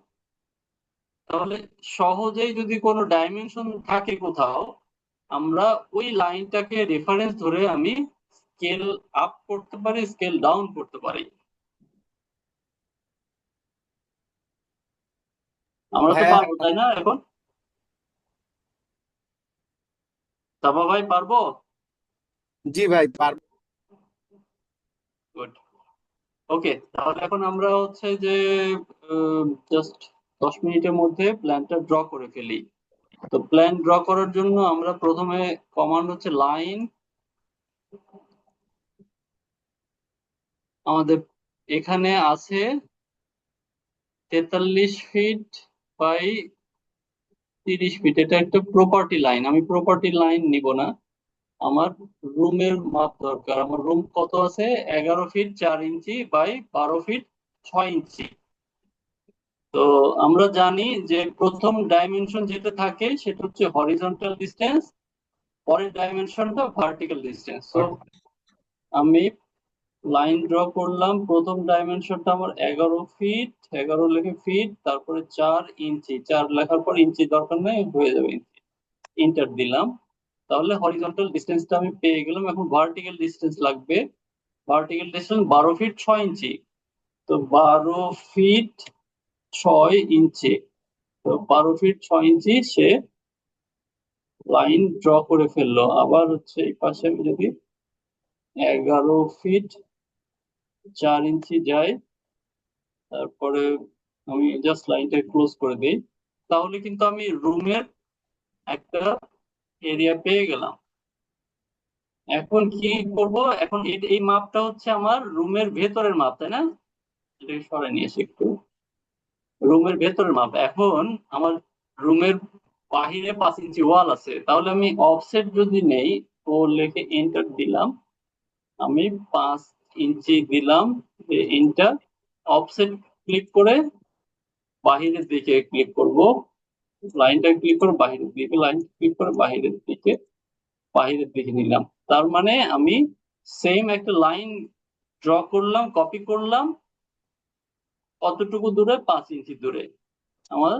তাহলে সহজেই যদি কোনো ডাইমেনশন থাকে কোথাও, আমরা ওই লাইনটাকে রেফারেন্স ধরে আমি স্কেল আপ করতে পারি, স্কেল ডাউন করতে পারি। আমরা তো ভাইয়া পারবো, তাই না? এখন সাবা ভাই পারবো? জি ভাই পারবো। গুড। ওকে, তাহলে এখন আমরা হচ্ছে যে জাস্ট 10 মিনিটের মধ্যে প্ল্যানটা ড্র করে ফেলি। তো প্ল্যান ড্র করার জন্য আমরা প্রথমে কমান্ড হচ্ছে লাইন। আমাদের এখানে আছে 43 ফিট বাই 30 ফিট, এটা একটা প্রপার্টি লাইন। আমি প্রপার্টি লাইন নিব না, আমার রুমের মাপ দরকার। আমার রুম কত আছে? 11 ফিট 4 ইঞ্চি বাই 12 ফিট 6 ইঞ্চি। তো আমরা জানি যে প্রথম ডাইমেনশন যেটা থাকে সেটা হচ্ছে হরিজন্টাল ডিস্টেন্স, পরের ডাইমেনশনটা ভার্টিক্যাল ডিস্টেন্স। তো আমি লাইন ড্র করলাম। প্রথম ডাইমেনশনটা আমার 11 ফিট, 11 লেখে ফিট, তারপরে 4 ইঞ্চি, 4 লেখার পর ইঞ্চি দরকার নেই, হয়ে যাবে ইঞ্চি। এন্টার দিলাম। তাহলে হরিজন্টাল ডিস্টেন্সটা আমি পেয়ে গেলাম। এখন ভার্টিক্যাল ডিস্টেন্স লাগবে। ভার্টিক্যাল ডিস্টেন্স 12 ফিট 6 ইঞ্চি। তো 12 ফিট 6 ইঞ্চি, তো 12 ফিট 6 ইঞ্চি সে লাইন ড্র করে ফেললো। আবার হচ্ছে এই পাশে আমি যদি 11 ফিট 4 ইঞ্চি যাই, তারপরে আমি জাস্ট লাইনটা ক্লোজ করে দিই, তাহলে কিন্তু আমি রুমের একটা এরিয়া পেয়ে গেলাম। এখন কি করব? এখন এই মাপটা হচ্ছে আমার রুমের ভেতরের মাপ, তাই না? এটাকে সরে নিয়ে এসে একটু, রুমের ভেতরের মাপ। এখন আমার রুমের বাহিরে 5 ইঞ্চি ওয়াল আছে, তাহলে আমি অফসেট যদি নেই, ও লিখে এন্টার দিলাম। আমি 5 ইঞ্চি দিলাম, এন্টার। অফসেট ক্লিক করে বাহিরের দিকে ক্লিক করব, লাইনটা ক্লিক করে বাহিরের দিকে, লাইন ক্লিক করে বাহিরের দিকে নিলাম। তার মানে আমি সেম একটা লাইন ড্র করলাম, কপি করলাম, কতটুকু দূরে, 5 ইঞ্চি দূরে আমার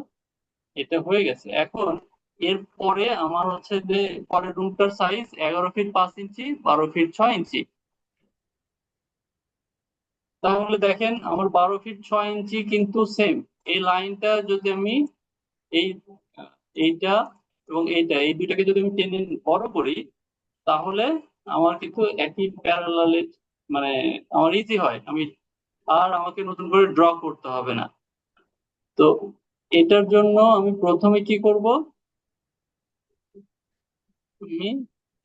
এটা হয়ে গেছে। এখন এর পরে আমার হচ্ছে যে পরের রুমটার সাইজ 11 ফিট 5 ইঞ্চি, 12 ফিট 6 ইঞ্চি। তাহলে দেখেন আমার 12 ফিট 6 ইঞ্চি কিন্তু সেম। এই লাইনটা যদি আমি এই এইটা এবং এই দুইটাকে যদি আমি টেনে বড় করি, তাহলে আমার কিন্তু একই প্যারালালে, মানে আমার ইজি হয়, আমাকে নতুন করে ড্র করতে হবে না। তো এটার জন্য আমি প্রথমে কি করব, আমি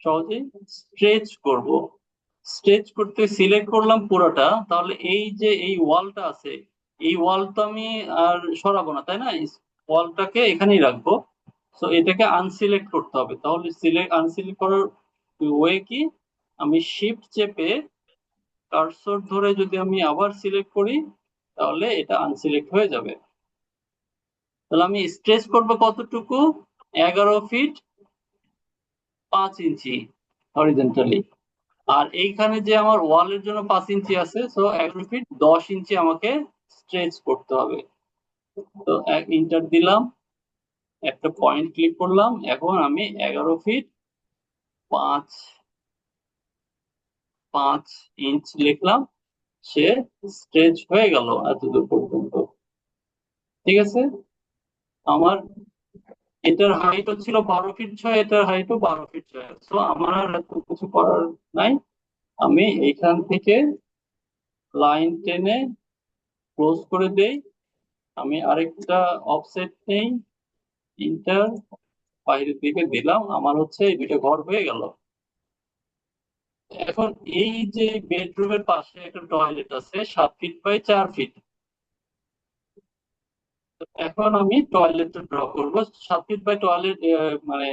সহজে স্ট্রেচ করব। স্ট্রেচ করতে সিলেক্ট করলাম পুরোটা, তাহলে এই যে এই ওয়ালটা আছে, এই ওয়ালটা আমি আর সরাবো না, তাই না? ওয়ালটাকে এখানেই রাখবো। তো এটাকে আনসিলেক্ট করতে হবে। তাহলে আনসিলেক্ট করার ওয়ে কি, আমি শিফট চেপে কার্সর ধরে যদি আমি আবার সিলেক্ট করি, তাহলে এটা আনসিলেক্ট হয়ে যাবে। তাহলে আমি স্ট্রেচ করবো কতটুকু, 11 ফিট 5 ইঞ্চি হরিজন্টালি। আর এইখানে যে আমার ওয়ালের জন্য 5 ইঞ্চি আছে, তো 11 ফিট 10 ইঞ্চি আমাকে স্ট্রেচ করতে হবে। তো ইন্টার দিলাম, একটা পয়েন্ট ক্লিক করলাম। এখন আমি 11 ফিট 5 ইঞ্চ লিখলাম, সে স্ট্রেচ হয়ে গেল এতদূর পর্যন্ত। ঠিক আছে, আমার এটার হাইটও ছিল 12 ফিট 6, এটার হাইটও 12 ফিট 6। তো আমার আর এত কিছু করার নাই, আমি এখান থেকে লাইন টেনে ক্লোজ করে দেই। আমি আরেকটা অফসেট নেই, ইন্টার, বাইরের দিকে দিলাম, আমার হচ্ছে এই দুইটা ঘর হয়ে গেল। এখন এই যে বেডরুমের পাশে একটা টয়লেট আছে 7 ফিট বাই 4 ফিট। এখন আমি টয়লেটটা ড্র করবো। 7 ফিট বাই টয়লেট, মানে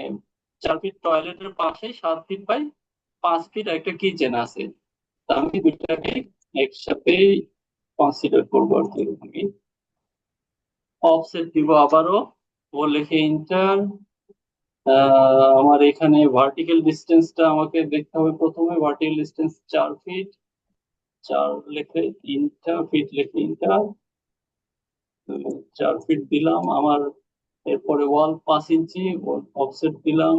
4 ফিট টয়লেটের পাশে 7 ফিট বাই 5 ফিট একটা কিচেন আছে। তা আমি দুইটাকে একসাথে কনসিডার করবো আর কি। আমি অফসেট দিব আবারও, ও লিখে ইন্টার। আমার এখানে ভার্টিক্যাল ডিস্টেন্সটা আমাকে দেখতে হবে। প্রথমে ভার্টিক্যাল ডিস্টেন্স 4 ফিট, 4 লিখে ইন্টার, ফিট লিখে ইন্টার, 4 ফিট দিলাম আমার। এরপরে ওয়াল 5 ইঞ্চি, অফসেট দিলাম,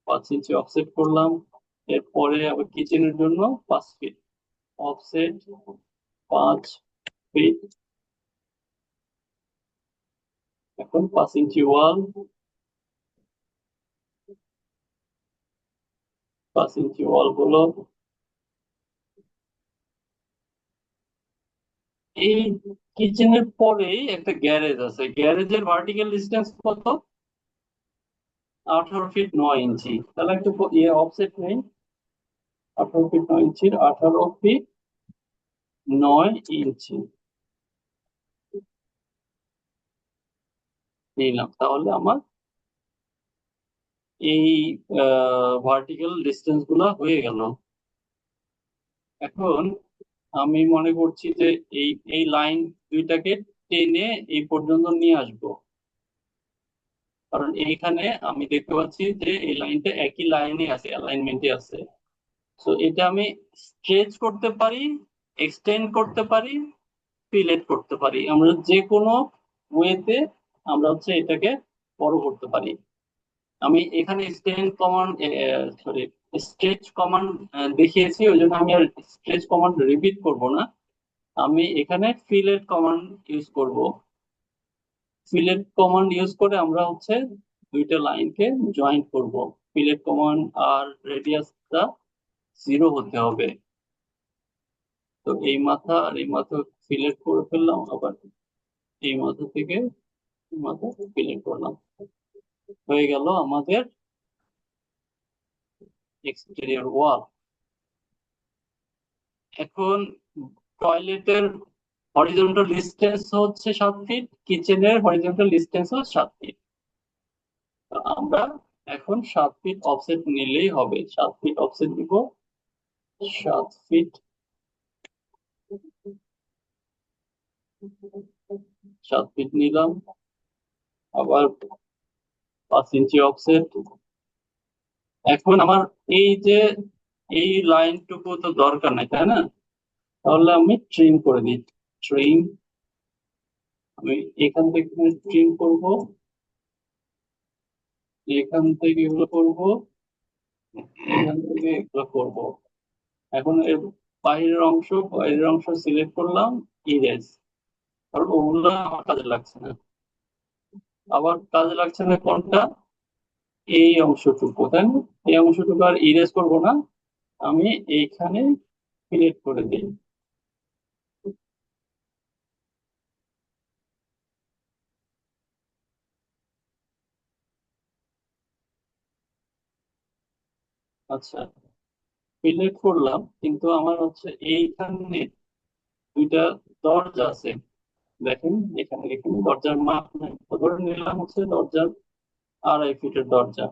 5 ইঞ্চি অফসেট করলাম। এরপরে আবার কিচেনের জন্য 5 ফিট অফসেট, 5 ফিট। এখন 5 ইঞ্চি ওয়াল, 5 ইঞ্চি ওয়াল গুলো। এই কিচেনের পরেই একটা গ্যারেজ আছে, গ্যারেজের ভার্টিক্যাল ডিস্টেন্স কত, 18 ফিট 9 ইঞ্চি। তাহলে একটু অফসেট নেই, 18 ফিট 9 ইঞ্চির 18 ফিট 9 ইঞ্চি নিলাম। তাহলে আমার এই ভার্টিক্যাল ডিস্টেন্স গুলা হয়ে গেল। এখন আমি মনে করছি যে এই এই লাইন দুইটাকে টেনে এই পর্যন্ত নিয়ে আসবো, কারণ এইখানে আমি দেখতে পাচ্ছি যে এই লাইনটা একই লাইনে আছে, অ্যালাইনমেন্টে আছে। তো এটা আমি স্ট্রেচ করতে পারি, এক্সটেন্ড করতে পারি, ফিলেট করতে পারি। আমরা যে কোনো ওয়েতে আমরা হচ্ছে এটাকে বড় করতে পারি। আমি এখানে extend command, sorry, stretch command দেখিয়েছি, ওই জন্য আমি আর স্ট্রেচ কমান্ড রিপিট করব না। আমি এখানে ফিলেট কমান্ড ইউজ করব। ফিলেট কমান্ড ইউজ করে আমরা হচ্ছে দুইটা লাইনকে জয়েন করব। ফিলেট কমান্ড আর রেডিয়াসটা 0 হতে হবে। তো এই মাথা আর এই মাথা ফিলেট করে ফেললাম, আবার এই মাথা থেকে এই মাথা ফিলেট করলাম, হয়ে গেল আমাদের এক্সটেরিয়র ওয়াল। এখন টয়লেটের হরিজন্টাল ডিস্টেন্স হচ্ছে 7 ফিট, কিচেনের হরিজন্টাল ডিস্টেন্স হচ্ছে 7 ফিট। আমরা এখন 7 ফিট অফসেট নিলেই হবে। 7 ফিট অফসেট দিব, 7 ফিট 7 ফিট নিলাম, আবার 5 ইঞ্চি অফসেট। এখন আমার এই যে এই লাইনটুকু তো দরকার নাই, তাই না? তাহলে আমি ট্রিম করে দিই। ট্রিম, আমি এখান থেকে ট্রিম করব, এখান থেকে এগুলো করব, এখান থেকে এগুলো করব। এখন এর বাইরের অংশ সিলেক্ট করলাম, ইরেজ। কারণ ওগুলো আমার কাজে লাগছে না। আবার কাজে লাগছে না কোনটা? এই অংশটুকু, তাই না? এই অংশটুকু আর ইরেজ করব না, আমি এইখানে সিলেক্ট করে দিই। আচ্ছা, সিলেক্ট করলাম, কিন্তু আমার হচ্ছে এইখানে দুইটা দরজা আছে। দেখেন এখানে এখানে দরজার মাপ নাই, তো ধরে নিলাম হচ্ছে দরজার 2.5 ফিটের দরজা,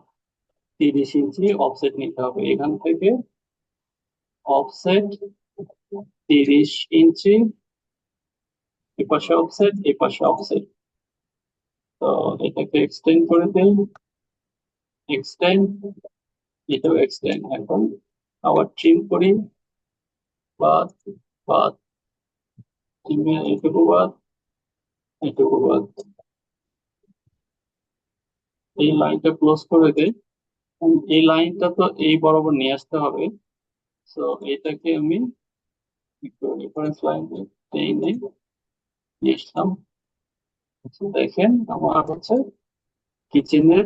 30 ইঞ্চি অফসেট নিতে হবে। এখান থেকে অফসেট 30 ইঞ্চি, এপাশে অফসেট এপাশে অফসেট। তো এটাকে এক্সটেন্ড করে দেই, এক্সটেন্ড, এটাও এক্সটেন্ড। এখন আবার ট্রিম করি, বাদ বাদ, এটুকু বাদ, এটুকু বাদ। এই লাইনটা ক্লোজ করে দেই। এই লাইনটা তো এই বরাবর নিয়ে আসতে হবে। তো এটাকে আমি একটু রেফারেন্স লাইন টেনে নিয়ে আসলাম। দেখেন আমার হচ্ছে কিচেনের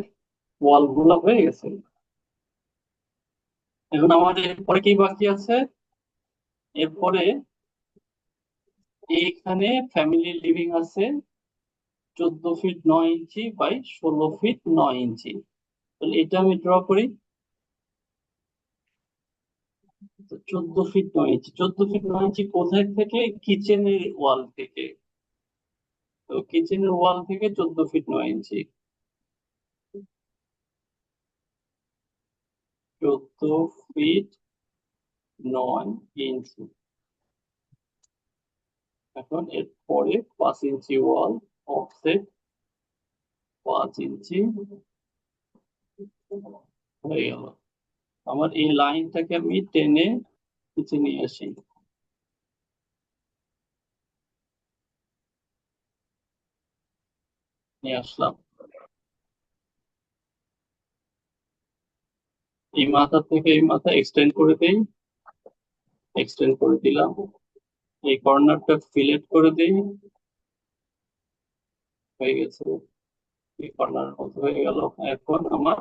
ওয়াল গুলো হয়ে গেছে। এখন আমাদের এরপরে কি বাকি আছে? এরপরে এইখানে ফ্যামিলি লিভিং আছে 14 ফিট 9 ইঞ্চি বাই 16 ফিট 9 ইঞ্চি। তাহলে এটা আমি ড্র করি। 14 ফিট 9 ইঞ্চি, 14 ফিট 9 ইঞ্চি কোথায় থেকে? কিচেনের ওয়াল থেকে। তো কিচেনের ওয়াল থেকে 14 ফিট 9 ইঞ্চি, 14 ফিট 9 ইঞ্চি। এখন এরপরে 5 ইঞ্চি ওয়াল, অফসেট 5 ইঞ্চি হয়ে গেল। আমার এই লাইনটাকে আমি টেনে নিচে নিয়ে আসি, নিয়ে আসলাম। এই মাথা থেকে এই মাথা এক্সটেন্ড করে দেই, এক্সটেন্ড করে দিলাম। এই কর্নারটা ফিলেট করে দেই, হয়ে গেছে। এই কর্নার মতো হয়ে গেল। এখন আমার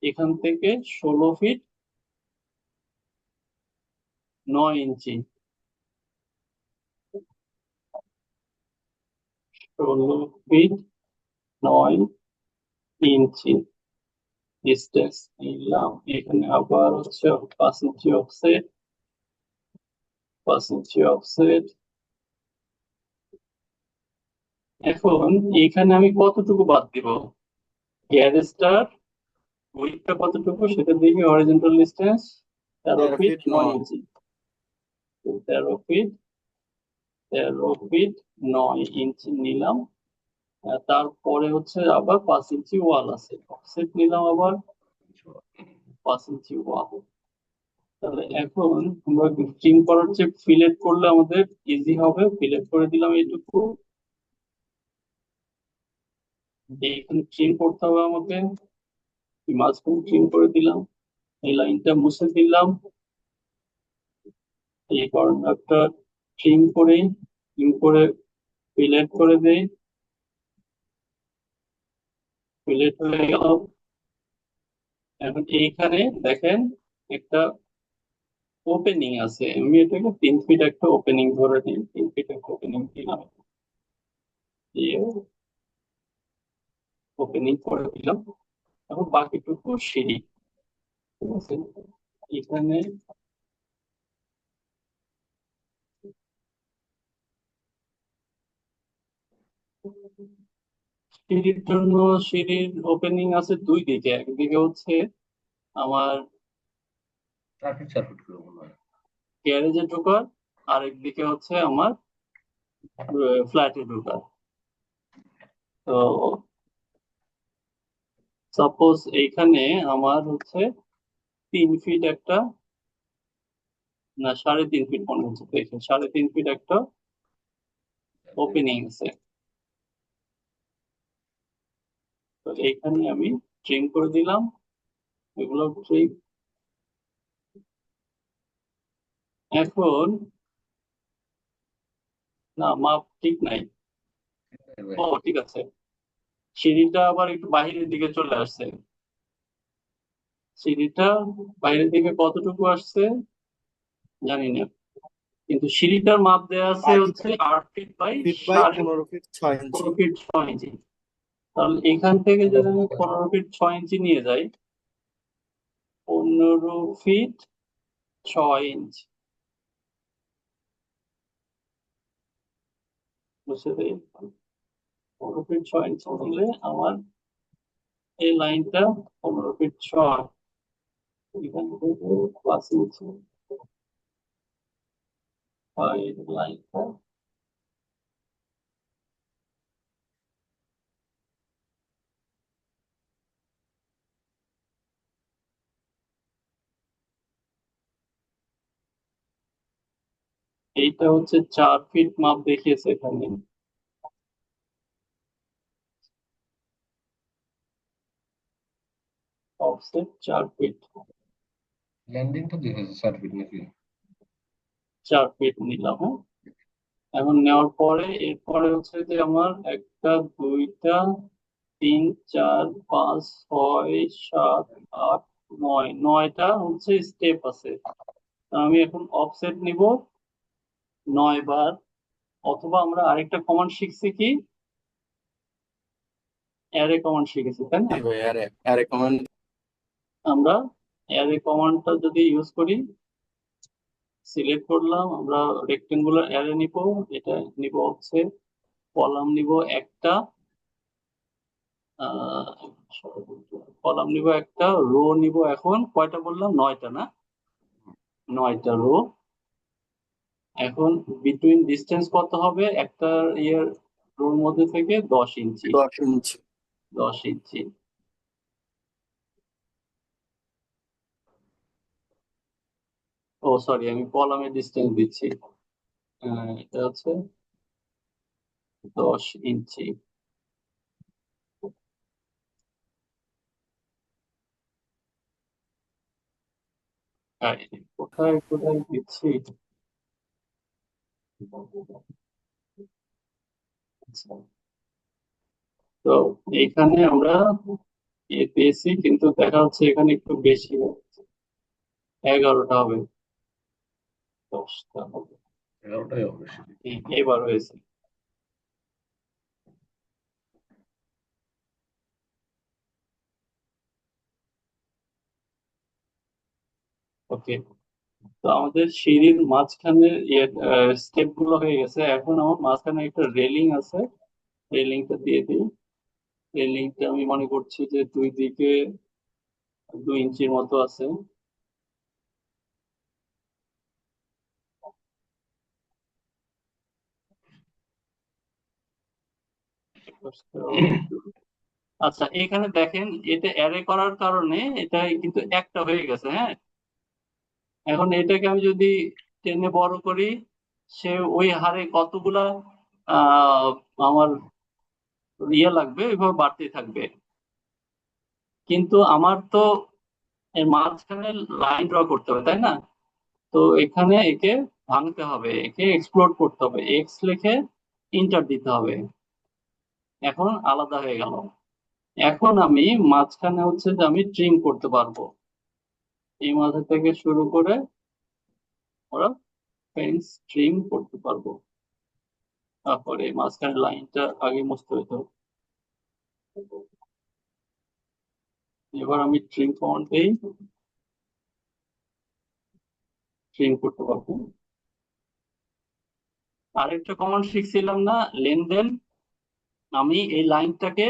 এখান থেকে 16 ফিট 9 ইঞ্চি, 16 ফিট 9 ইঞ্চি ডিস্টেন্স নিলাম। এখানে আবার হচ্ছে 5 ইঞ্চি অফসেট, 5 ইঞ্চি অফসেট। এখন এখানে আমি কতটুকু বাদ দিব? গ্যারেজটার উইডথটা কতটুকু সেটা দেখি। Horizontal distance 13 13 feet feet 9 9। Inch, 13 feet 13 feet 9 inch নিলাম। তারপরে হচ্ছে আবার 5 ইঞ্চি ওয়াল আছে, অফসেট নিলাম আবার 5 ইঞ্চি ওয়াল। তাহলে এখন আমরা ট্রিম করার চেয়ে ফিলেট করলে আমাদের ইজি হবে। ফিলেট করে দিলাম এইটুকু, এইখানে ট্রিম করতে হবে আমাকে, মাঝখানে ট্রিম করে দিলাম। এই লাইনটা মুছে দিলাম, এই কর্নারটা ট্রিম করে, ট্রিম করে ফিলেট করে দেই, ফিলেট হয়ে গেল। এখন এইখানে দেখেন একটা ওপেনিং আছে, আমি এটাকে 3 ফিট একটা ওপেনিং ধরে নিই, 3 ফিট একটা ওপেনিং দিলাম, দিয়ে ওপেনিং করে দিলাম। এখন বাকিটুকু সিঁড়ি, ঠিক আছে? এখানে সিঁড়ির জন্য সিঁড়ির ওপেনিং আছে দুই দিকে, একদিকে হচ্ছে আমার 4 ফিট 4 ফিট করে মনে হয়। গ্যারেজে ঢোকার, আর একদিকে হচ্ছে আমার ফ্ল্যাটে ঢোকার। তো সাপোজ এইখানে আমার হচ্ছে 3 ফিট একটা, না 3.5 ফিট মনে হচ্ছে, দেখেন 3.5 ফিট একটা ওপেনিং আছে। তো এইখানে আমি ট্রিম করে দিলাম, এগুলো ট্রিম। এখন না, মাপ ঠিক নাই। ও ঠিক আছে, সিঁড়িটা আবার একটু বাইরের দিকে চলে আসছে। সিঁড়িটা বাইরের দিকে কতটুকু আসছে জানি না, কিন্তু সিঁড়িটার মাপ দেওয়া আছে হচ্ছে 8 feet by feet by 15 feet 6 inch. 15 feet 6 inch. তাহলে এখান থেকে যদি আমি 15 ফিট 6 ইঞ্চি নিয়ে যাই, 15 ফিট 6 ইঞ্চি, বুঝতে পেরে 15 ফিট 6 ইঞ্চি হলে আমার এই লাইনটা 15 ফিট 6, এখান থেকে 5 ইঞ্চি এই লাইনটা। এইটা হচ্ছে 4 ফিট মাপ দেখিয়েছে এখানে। অফসেট 4 ফিট, ল্যান্ডিংটা 2004 ফিট নাকি? 4 ফিট নিলাম। হ্যাঁ, এখন নেওয়ার পরে এরপরে হচ্ছে যে আমার 1টা 2টা 3 4 5 6 7 8 9, 9টা হচ্ছে স্টেপ আছে। তা আমি এখন অফসেট নিব 9 বার। অথবা আমরা আরেকটা কমান্ড শিখছি কি, অ্যারে কমান্ড শিখেছি তাই না? জি ভাই, আরে আরে কমেন্ট। আমরা অ্যারে কমান্ডটা যদি ইউজ করি, সিলেক্ট করলাম, আমরা রেক্টেঙ্গুলার অ্যারে নিব। এটা নিব হচ্ছে কলাম নিব একটা, কলাম নিব একটা, রো নিব। এখন কয়টা বললাম? 9টা না? 9টা রো। এখন বিটুইন ডিস্টেন্স কত হবে একটা ইয়ের রোর মধ্যে থেকে? 10 ইঞ্চি। 10 ইঞ্চি। 10 ইঞ্চি। ও সরি, আমি কলামের ডিস্টেন্স দিচ্ছি। এটা হচ্ছে 10 ইঞ্চি। কোথায় কোথায় দিচ্ছি? আচ্ছা, তো এইখানে আমরা পেয়েছি, কিন্তু দেখা যাচ্ছে এখানে একটু বেশি হচ্ছে। 11টা হবে, 10টা হবে। 11টাই হবে বেশি। এবার হয়েছে। ওকে, তো আমাদের সিঁড়ির মাঝখানে স্টেপ গুলো হয়ে গেছে। এখন আমার মাঝখানে একটা রেলিং আছে, রেলিংটা দিয়ে দিই। রেলিংটা আমি মনে করছি যে দুই দিকে 2 ইঞ্চির মতো আছে। আচ্ছা, এখানে দেখেন, এটা অ্যারে করার কারণে এটা কিন্তু একটা হয়ে গেছে। হ্যাঁ, এখন এটাকে আমি যদি টেনে বড় করি, সে ওই হারে কতগুলা আহ আমার ইয়ে লাগবে, ওইভাবে বাড়তেই থাকবে। কিন্তু আমার তো এর মাঝখানে লাইন ড্র করতে হবে তাই না? তো এখানে একে ভাঙতে হবে, একে এক্সপ্লোর করতে হবে, এক্স লিখে ইন্টার দিতে হবে। এখন আলাদা হয়ে গেল। এখন আমি মাঝখানে হচ্ছে যে আমি ট্রিম করতে পারবো, এই মাথা থেকে শুরু করে ওরা ফেন্স ট্রিম করতে পারবো। তারপরে মাঝখানে লাইনটা আগে মুছতে হতো। এবার আমি ট্রিম কমান্ড দিই, ট্রিম করতে পারবো। আরেকটা কমান্ড শিখছিলাম না, লেনদেন। আমি এই লাইনটাকে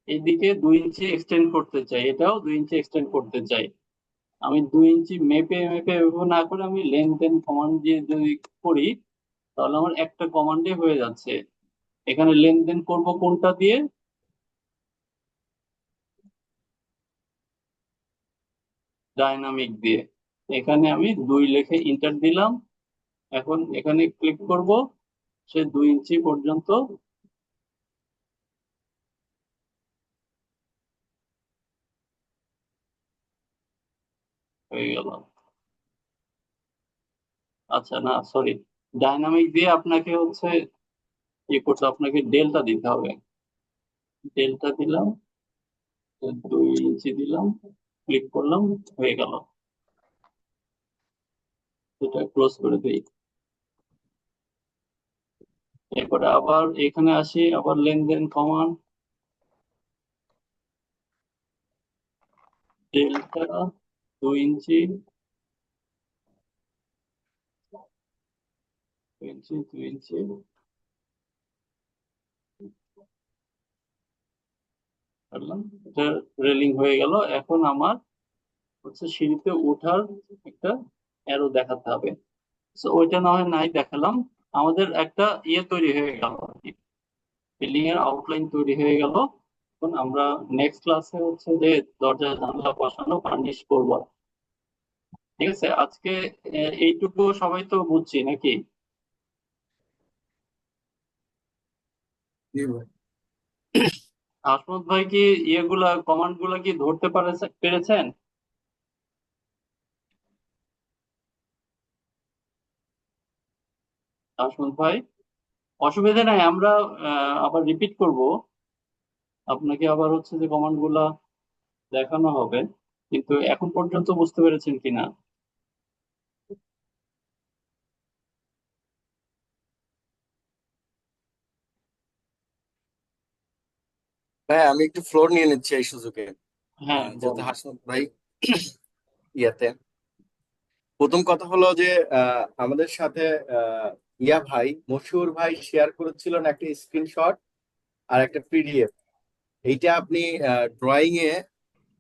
এইদিকে 2 ইঞ্চি এক্সটেন্ড করতে চাই, এটাও 2 ইঞ্চি এক্সটেন্ড করতে চাই। আমি 2 ইঞ্চি মেপে মেপে এভাবে না করে আমি লেনদেন কমান্ড দিয়ে যদি করি, তাহলে আমার একটা কমান্ডে হয়ে যাচ্ছে। এখানে লেনদেন করব কোনটা দিয়ে? ডাইনামিক দিয়ে। এখানে আমি 2 লিখে ইন্টার দিলাম। এখন এখানে ক্লিক করব, সে 2 ইঞ্চি পর্যন্ত হয়ে গেল। আচ্ছা, না সরি, ডাইনামিক দিয়ে আপনাকে হচ্ছে কি করতে, আপনাকে ডেল্টা দিতে হবে। ডেল্টা দিলাম, 2 ইঞ্চি দিলাম, ক্লিক করলাম, হয়ে গেল। এটা ক্লোজ করে দিই। এরপরে আবার এখানে আসি, আবার লেনদেন কমান্ড, ডেল্টা 2 ইঞ্চি, 2 ইঞ্চি, 2 ইঞ্চি, করলাম। এটা রেলিং হয়ে গেল। এখন আমার হচ্ছে সিঁড়িতে ওঠার একটা অ্যারো দেখাতে হবে। তো ওইটা না হয় নাই দেখালাম। আমাদের একটা ইয়ে তৈরি হয়ে গেল আর কি, বিল্ডিং এর আউটলাইন তৈরি হয়ে গেল। এখন আমরা নেক্সট ক্লাসে হচ্ছে যে দরজা জানলা বসানো ফার্নিশ করব। ঠিক আছে, আজকে এইটুকু সবাই তো বুঝছি নাকি? জি ভাই। আসমত ভাই কি ইয়েগুলা কমান্ড গুলা কি ধরতে পেরেছেন? আসমত ভাই, অসুবিধা নাই, আমরা আবার রিপিট করব। আপনাকে আবার হচ্ছে যে কমান্ড গুলা দেখানো হবে, কিন্তু এখন পর্যন্ত বুঝতে পেরেছেন কিনা? ভাই আমি একটু ফ্লোর নিয়ে নিচ্ছি এই সুযোগে, হ্যাঁ, যেহেতু বলুন। হাসনাত ভাই ইয়াতে। প্রথম কথা হলো যে আমাদের সাথে আহ, ইয়া ভাই মশিউর ভাই শেয়ার করেছিলেন একটা স্ক্রিনশট আর একটা পিডিএফ। এইটা আপনি ড্রয়িং এ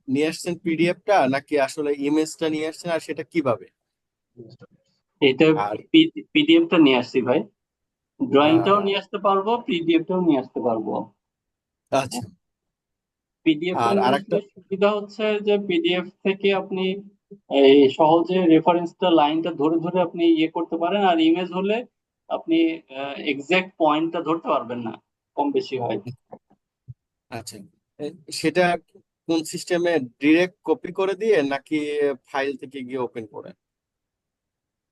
নিয়ে আসছেন পিডিএফটা, নাকি আসলে ইমেজটা নিয়ে আসছেন, আর সেটা কিভাবে? এটা আর পিডিএফটা নিয়ে আসছি ভাই। ড্রয়িংটাও আহ, নিয়ে আসতে পারবো, পিডিএফটাও নিয়ে আসতে পারবো। আচ্ছা। পিডিএফটা আর নিয়ে আরেকটা, আসলে সুবিধা হচ্ছে যে পিডিএফ থেকে আপনি এই সহজে রেফারেন্সটা, লাইনটা ধরে ধরে আপনি ইয়ে করতে পারেন। আর ইমেজ হলে আপনি এক্সাক্ট পয়েন্টটা ধরতে পারবেন না, কম বেশি হয়। আচ্ছা, এ, সেটা কোন সিস্টেমে, ডিরেক্ট কপি করে দিয়ে নাকি ফাইল থেকে গিয়ে ওপেন করে?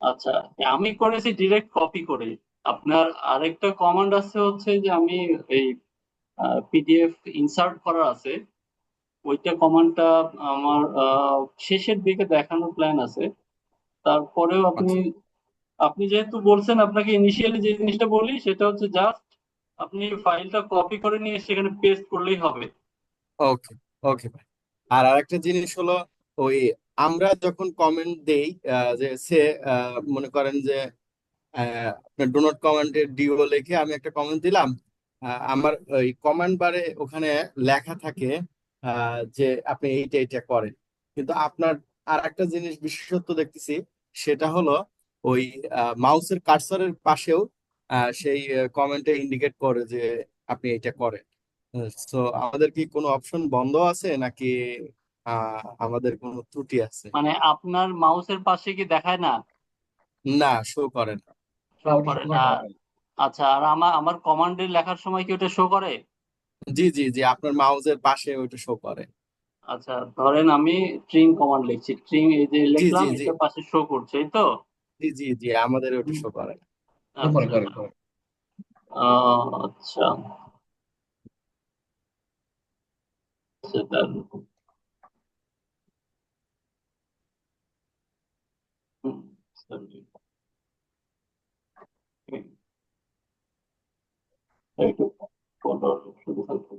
আচ্ছা, আমি করেছি ডিরেক্ট কপি করে। আপনার আরেকটা কমান্ড আছে হচ্ছে যে আমি এই পিডিএফ ইনসার্ট করা আছে, ওইটা কমান্ডটা আমার শেষের দিকে দেখানোর প্ল্যান আছে। তারপরেও আপনি আচ্ছা, আপনি যেহেতু বলছেন, আপনাকে ইনিশিয়ালি যে জিনিসটা বলি সেটা হচ্ছে জাস্ট আপনি ফাইলটা কপি করে নিয়ে সেখানে পেস্ট করলেই হবে। ওকে, ওকে ভাই। আর আরেকটা জিনিস হলো, ওই আমরা যখন কমেন্ট দেই, যে সে মনে করেন যে আপনার ডো নট কমেন্টের ডিও লিখে আমি একটা কমেন্ট দিলাম। আমার ওই কমেন্ট বারে ওখানে লেখা থাকে যে আপনি এইটা এইটা করেন, কিন্তু আপনার আর একটা জিনিস বিশেষত্ব দেখতেছি, সেটা হলো ওই মাউসের কার্সরের পাশেও সেই কমেন্টে ইন্ডিকেট করে যে আপনি এইটা করেন। তো আমাদের কি কোনো অপশন বন্ধ আছে, নাকি আমাদের কোনো ত্রুটি আছে? মানে আপনার মাউসের পাশে কি দেখায় না? না, শো করে না। শো ওটা করে শোনা না? যায় না। আচ্ছা, আর আমার আমার কমান্ডের লেখার সময় কি ওটা শো করে? জি জি জি, আপনার মাউসের পাশে ওইটা শো করে। আচ্ছা, ধরেন আমি ট্রিম কমান্ড লিখছি, ট্রিম এই যে জি লিখলাম, জি জি এটা পাশে শো করছে, এই তো? জি জি জি, আমাদের ওইটা হুম, শো করে। তো করে আচ্ছা। করে করে। আচ্ছা, সেটা হুম, sorry, একটু ফটোর শুরু থাকবে।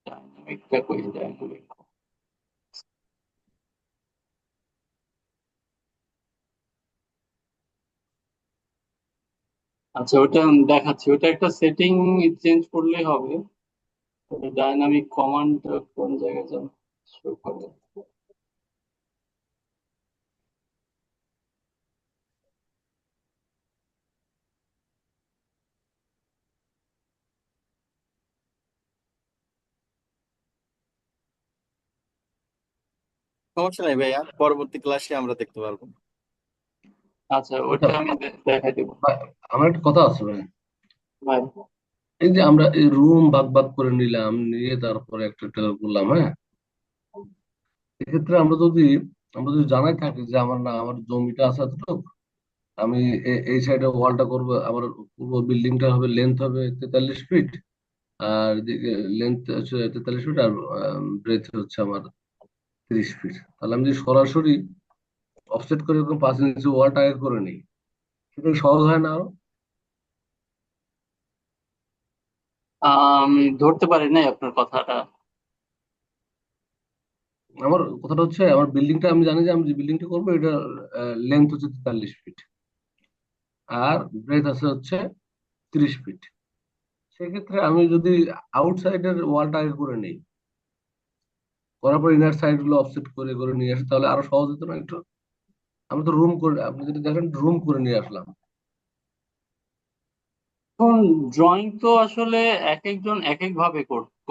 ডাইনামিকটা কই, ডাইনামিক আচ্ছা, ওটা আমি দেখাচ্ছি। ওটা একটা সেটিং চেঞ্জ করলেই হবে। ডাইনামিক কমান্ড কোন জায়গায় যেন শো করে। সমস্যা নাই ভাইয়া, পরবর্তী ক্লাসে আমরা দেখতে পারবো। আচ্ছা, আচ্ছা ওটা আমি দেখাই দেবো। ভাই, আমার একটা কথা আছে ভাই। ভাই, এই যে আমরা এই রুম ভাগ ভাগ করে নিলাম, নিয়ে তারপরে একটা একটা করে করলাম, হ্যাঁ, এক্ষেত্রে আমরা যদি জানাই থাকি যে আমার জমিটা আছে এতটুকু, আমি এই সাইডে ওয়ালটা করব, আমার পুরো বিল্ডিংটা হবে, লেন্থ হবে 43 ফিট, আর লেন্থ হচ্ছে 43 ফিট, আর ব্রেথ হচ্ছে আমার 30 ফিট। তাহলে আমি যদি সরাসরি অফসেট করে এরকম 5 ইঞ্চি ওয়ালটা আগে করে নিই, সেটা কি সহজ হয় না আরো? আমি ধরতে পারি নাই আপনার কথাটা। আমার কথাটা হচ্ছে, আমার বিল্ডিংটা আমি জানি যে আমি যে বিল্ডিংটা করবো এটা লেন্থ হচ্ছে 43 ফিট, আর ব্রেথ আছে হচ্ছে 30 ফিট। সেক্ষেত্রে আমি যদি আউটসাইডের ওয়ালটা আগে করে নিই, করার পর ইনার সাইড গুলো অফসেট করে করে নিয়ে আসি, তাহলে আরো সহজ হতো না একটু? আমি তো রুম করে, আপনি যদি দেখেন রুম করে নিয়ে আসলাম। এখন ড্রয়িং তো আসলে এক একজন এক এক ভাবে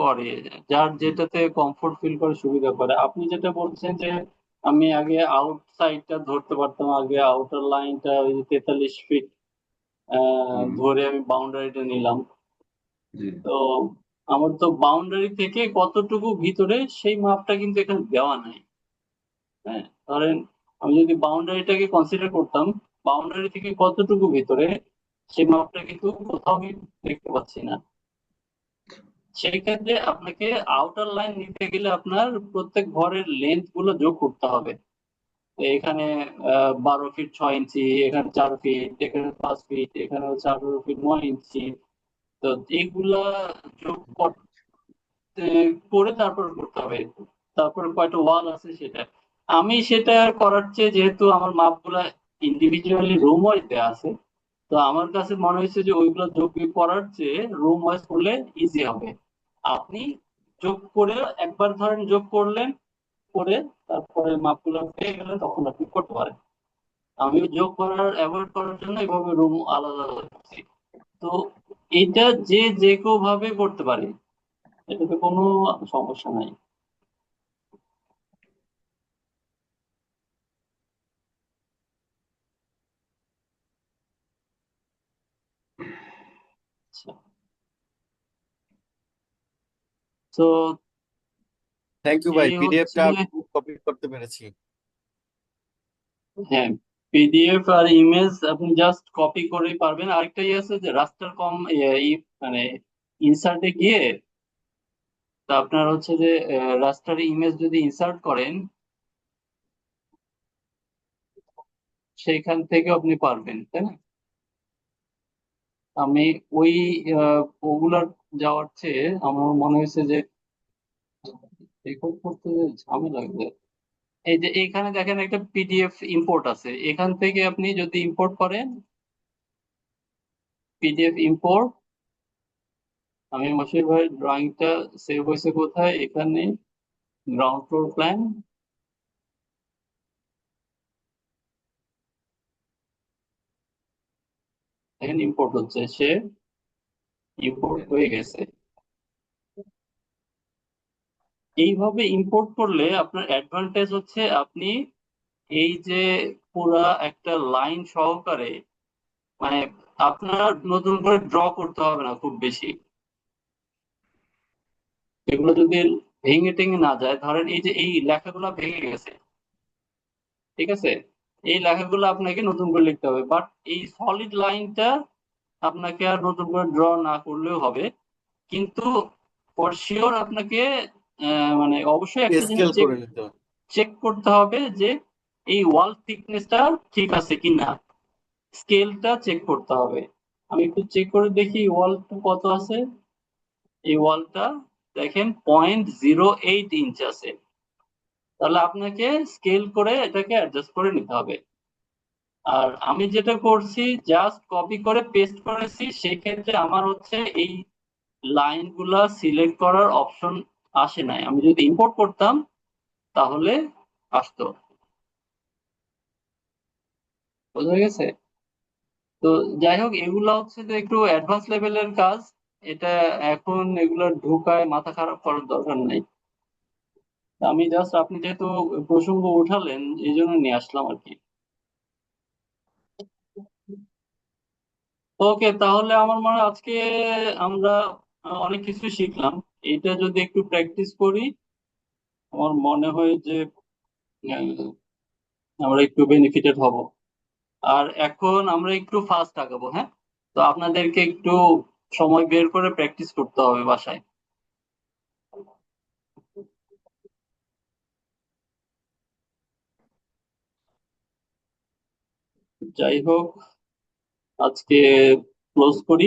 করে, যার হুম, যেটাতে কমফোর্ট ফিল করে, সুবিধা করে। আপনি যেটা বলছেন যে আমি আগে আউটসাইডটা ধরতে পারতাম, আগে আউটার লাইনটা ওই 43 ফিট হুম, ধরে আমি বাউন্ডারিটা নিলাম। জি, তো আমার তো বাউন্ডারি থেকে কতটুকু ভিতরে সেই মাপটা কিন্তু এখানে দেওয়া নাই। হ্যাঁ, ধরেন আমি যদি বাউন্ডারিটাকে কনসিডার করতাম, বাউন্ডারি থেকে কতটুকু ভিতরে সেই মাপটা কিন্তু কোথাও আমি দেখতে পাচ্ছি না। সেই ক্ষেত্রে আপনাকে আউটার লাইন নিতে গেলে আপনার প্রত্যেক ঘরের লেন্থ গুলো যোগ করতে হবে। তো এখানে 12 ফিট 6 ইঞ্চি, এখানে 4 ফিট, এখানে 5 ফিট, এখানে হচ্ছে 18 ফিট 9 ইঞ্চি। তো এইগুলা যোগ করে তারপর করতে হবে। তারপর কয়টা ওয়াল আছে সেটা, আমি সেটা করার চেয়ে, যেহেতু আমার মাপগুলা ইন্ডিভিজুয়ালি রুম ওয়াইজ দেওয়া আছে, তো আমার কাছে মনে হয়েছে যে ওইগুলো যোগ বিয়োগ করার চেয়ে রুম ওয়াইজ করলে ইজি হবে। আপনি যোগ করে একবার ধরেন যোগ করলেন, করে তারপরে মাপগুলো পেয়ে গেলেন, তখন আপনি করতে পারেন। আমি যোগ করার অ্যাভয়েড করার জন্য এভাবে রুম আলাদা আলাদা করছি। তো এটা যে যে কেউ ভাবে করতে পারে, এটাতে কোনো সমস্যা নাই। আচ্ছা, তো থ্যাংক ইউ ভাই, এই হচ্ছে, পিডিএফটা আমি কপি করতে পেরেছি। হ্যাঁ, পিডিএফ আর ইমেজ আপনি জাস্ট কপি করেই পারবেন। আরেকটা ইয়ে আছে যে রাস্টার কম, মানে ইনসার্টে গিয়ে, তা আপনার হচ্ছে যে রাস্টার ইমেজ যদি ইনসার্ট করেন, সেইখান থেকে আপনি পারবেন, তাই না? আমি ওই ওগুলার যাওয়ার চেয়ে আমার মনে হয়েছে যে রেকর্ড করতে যে ঝামেলা লাগবে। এই যে এখানে দেখেন একটা পিডিএফ ইম্পোর্ট আছে, এখান থেকে আপনি যদি ইম্পোর্ট করেন, পিডিএফ ইম্পোর্ট, আমি মশির ভাই ড্রয়িংটা সেভ হয়েছে কোথায়, এখানে গ্রাউন্ড ফ্লোর প্ল্যান, এখানে ইম্পোর্ট হচ্ছে, সে ইম্পোর্ট হয়ে গেছে। এইভাবে ইম্পোর্ট করলে আপনার অ্যাডভান্টেজ হচ্ছে আপনি এই যে পুরা একটা লাইন সহকারে, মানে আপনার নতুন করে ড্র করতে হবে না খুব বেশি। এগুলো যদি ভেঙে টেঙে না যায়, ধরেন এই যে এই লেখাগুলো ভেঙে গেছে, ঠিক আছে, এই লেখাগুলো আপনাকে নতুন করে লিখতে হবে, বাট এই সলিড লাইনটা আপনাকে আর নতুন করে ড্র না করলেও হবে। কিন্তু ফর শিওর আপনাকে মানে অবশ্যই একটা জিনিস স্কেল চেক করে নিতে হবে। চেক করতে হবে যে এই ওয়াল থিকনেসটা ঠিক আছে কিনা, স্কেলটা চেক করতে হবে। আমি একটু চেক করে দেখি ওয়ালটা কত আছে। এই ওয়ালটা দেখেন 0.08 ইঞ্চ আছে। তাহলে আপনাকে স্কেল করে এটাকে অ্যাডজাস্ট করে নিতে হবে। আর আমি যেটা করছি জাস্ট কপি করে পেস্ট করেছি, সেক্ষেত্রে আমার হচ্ছে এই লাইনগুলা সিলেক্ট করার অপশন আসে নাই। আমি যদি ইম্পোর্ট করতাম তাহলে আসতো। বোঝা গেছে? তো যাই হোক, এগুলা হচ্ছে যে একটু অ্যাডভান্স লেভেলের কাজ। এটা এখন এগুলো ঢোকায় মাথা খারাপ করার দরকার নাই। আমি জাস্ট, আপনি যেহেতু প্রসঙ্গ উঠালেন এই জন্য নিয়ে আসলাম আর কি। ওকে, তাহলে আমার মনে হয় আজকে আমরা অনেক কিছু শিখলাম। এটা যদি একটু প্র্যাকটিস করি, আমার মনে হয় যে আহ, আমরা একটু বেনিফিটেড হব। আর এখন আমরা একটু ফাস্ট আগাবো, হ্যাঁ? তো আপনাদেরকে একটু সময় বের করে প্র্যাকটিস করতে হবে বাসায়। যাই হোক, আজকে ক্লোজ করি।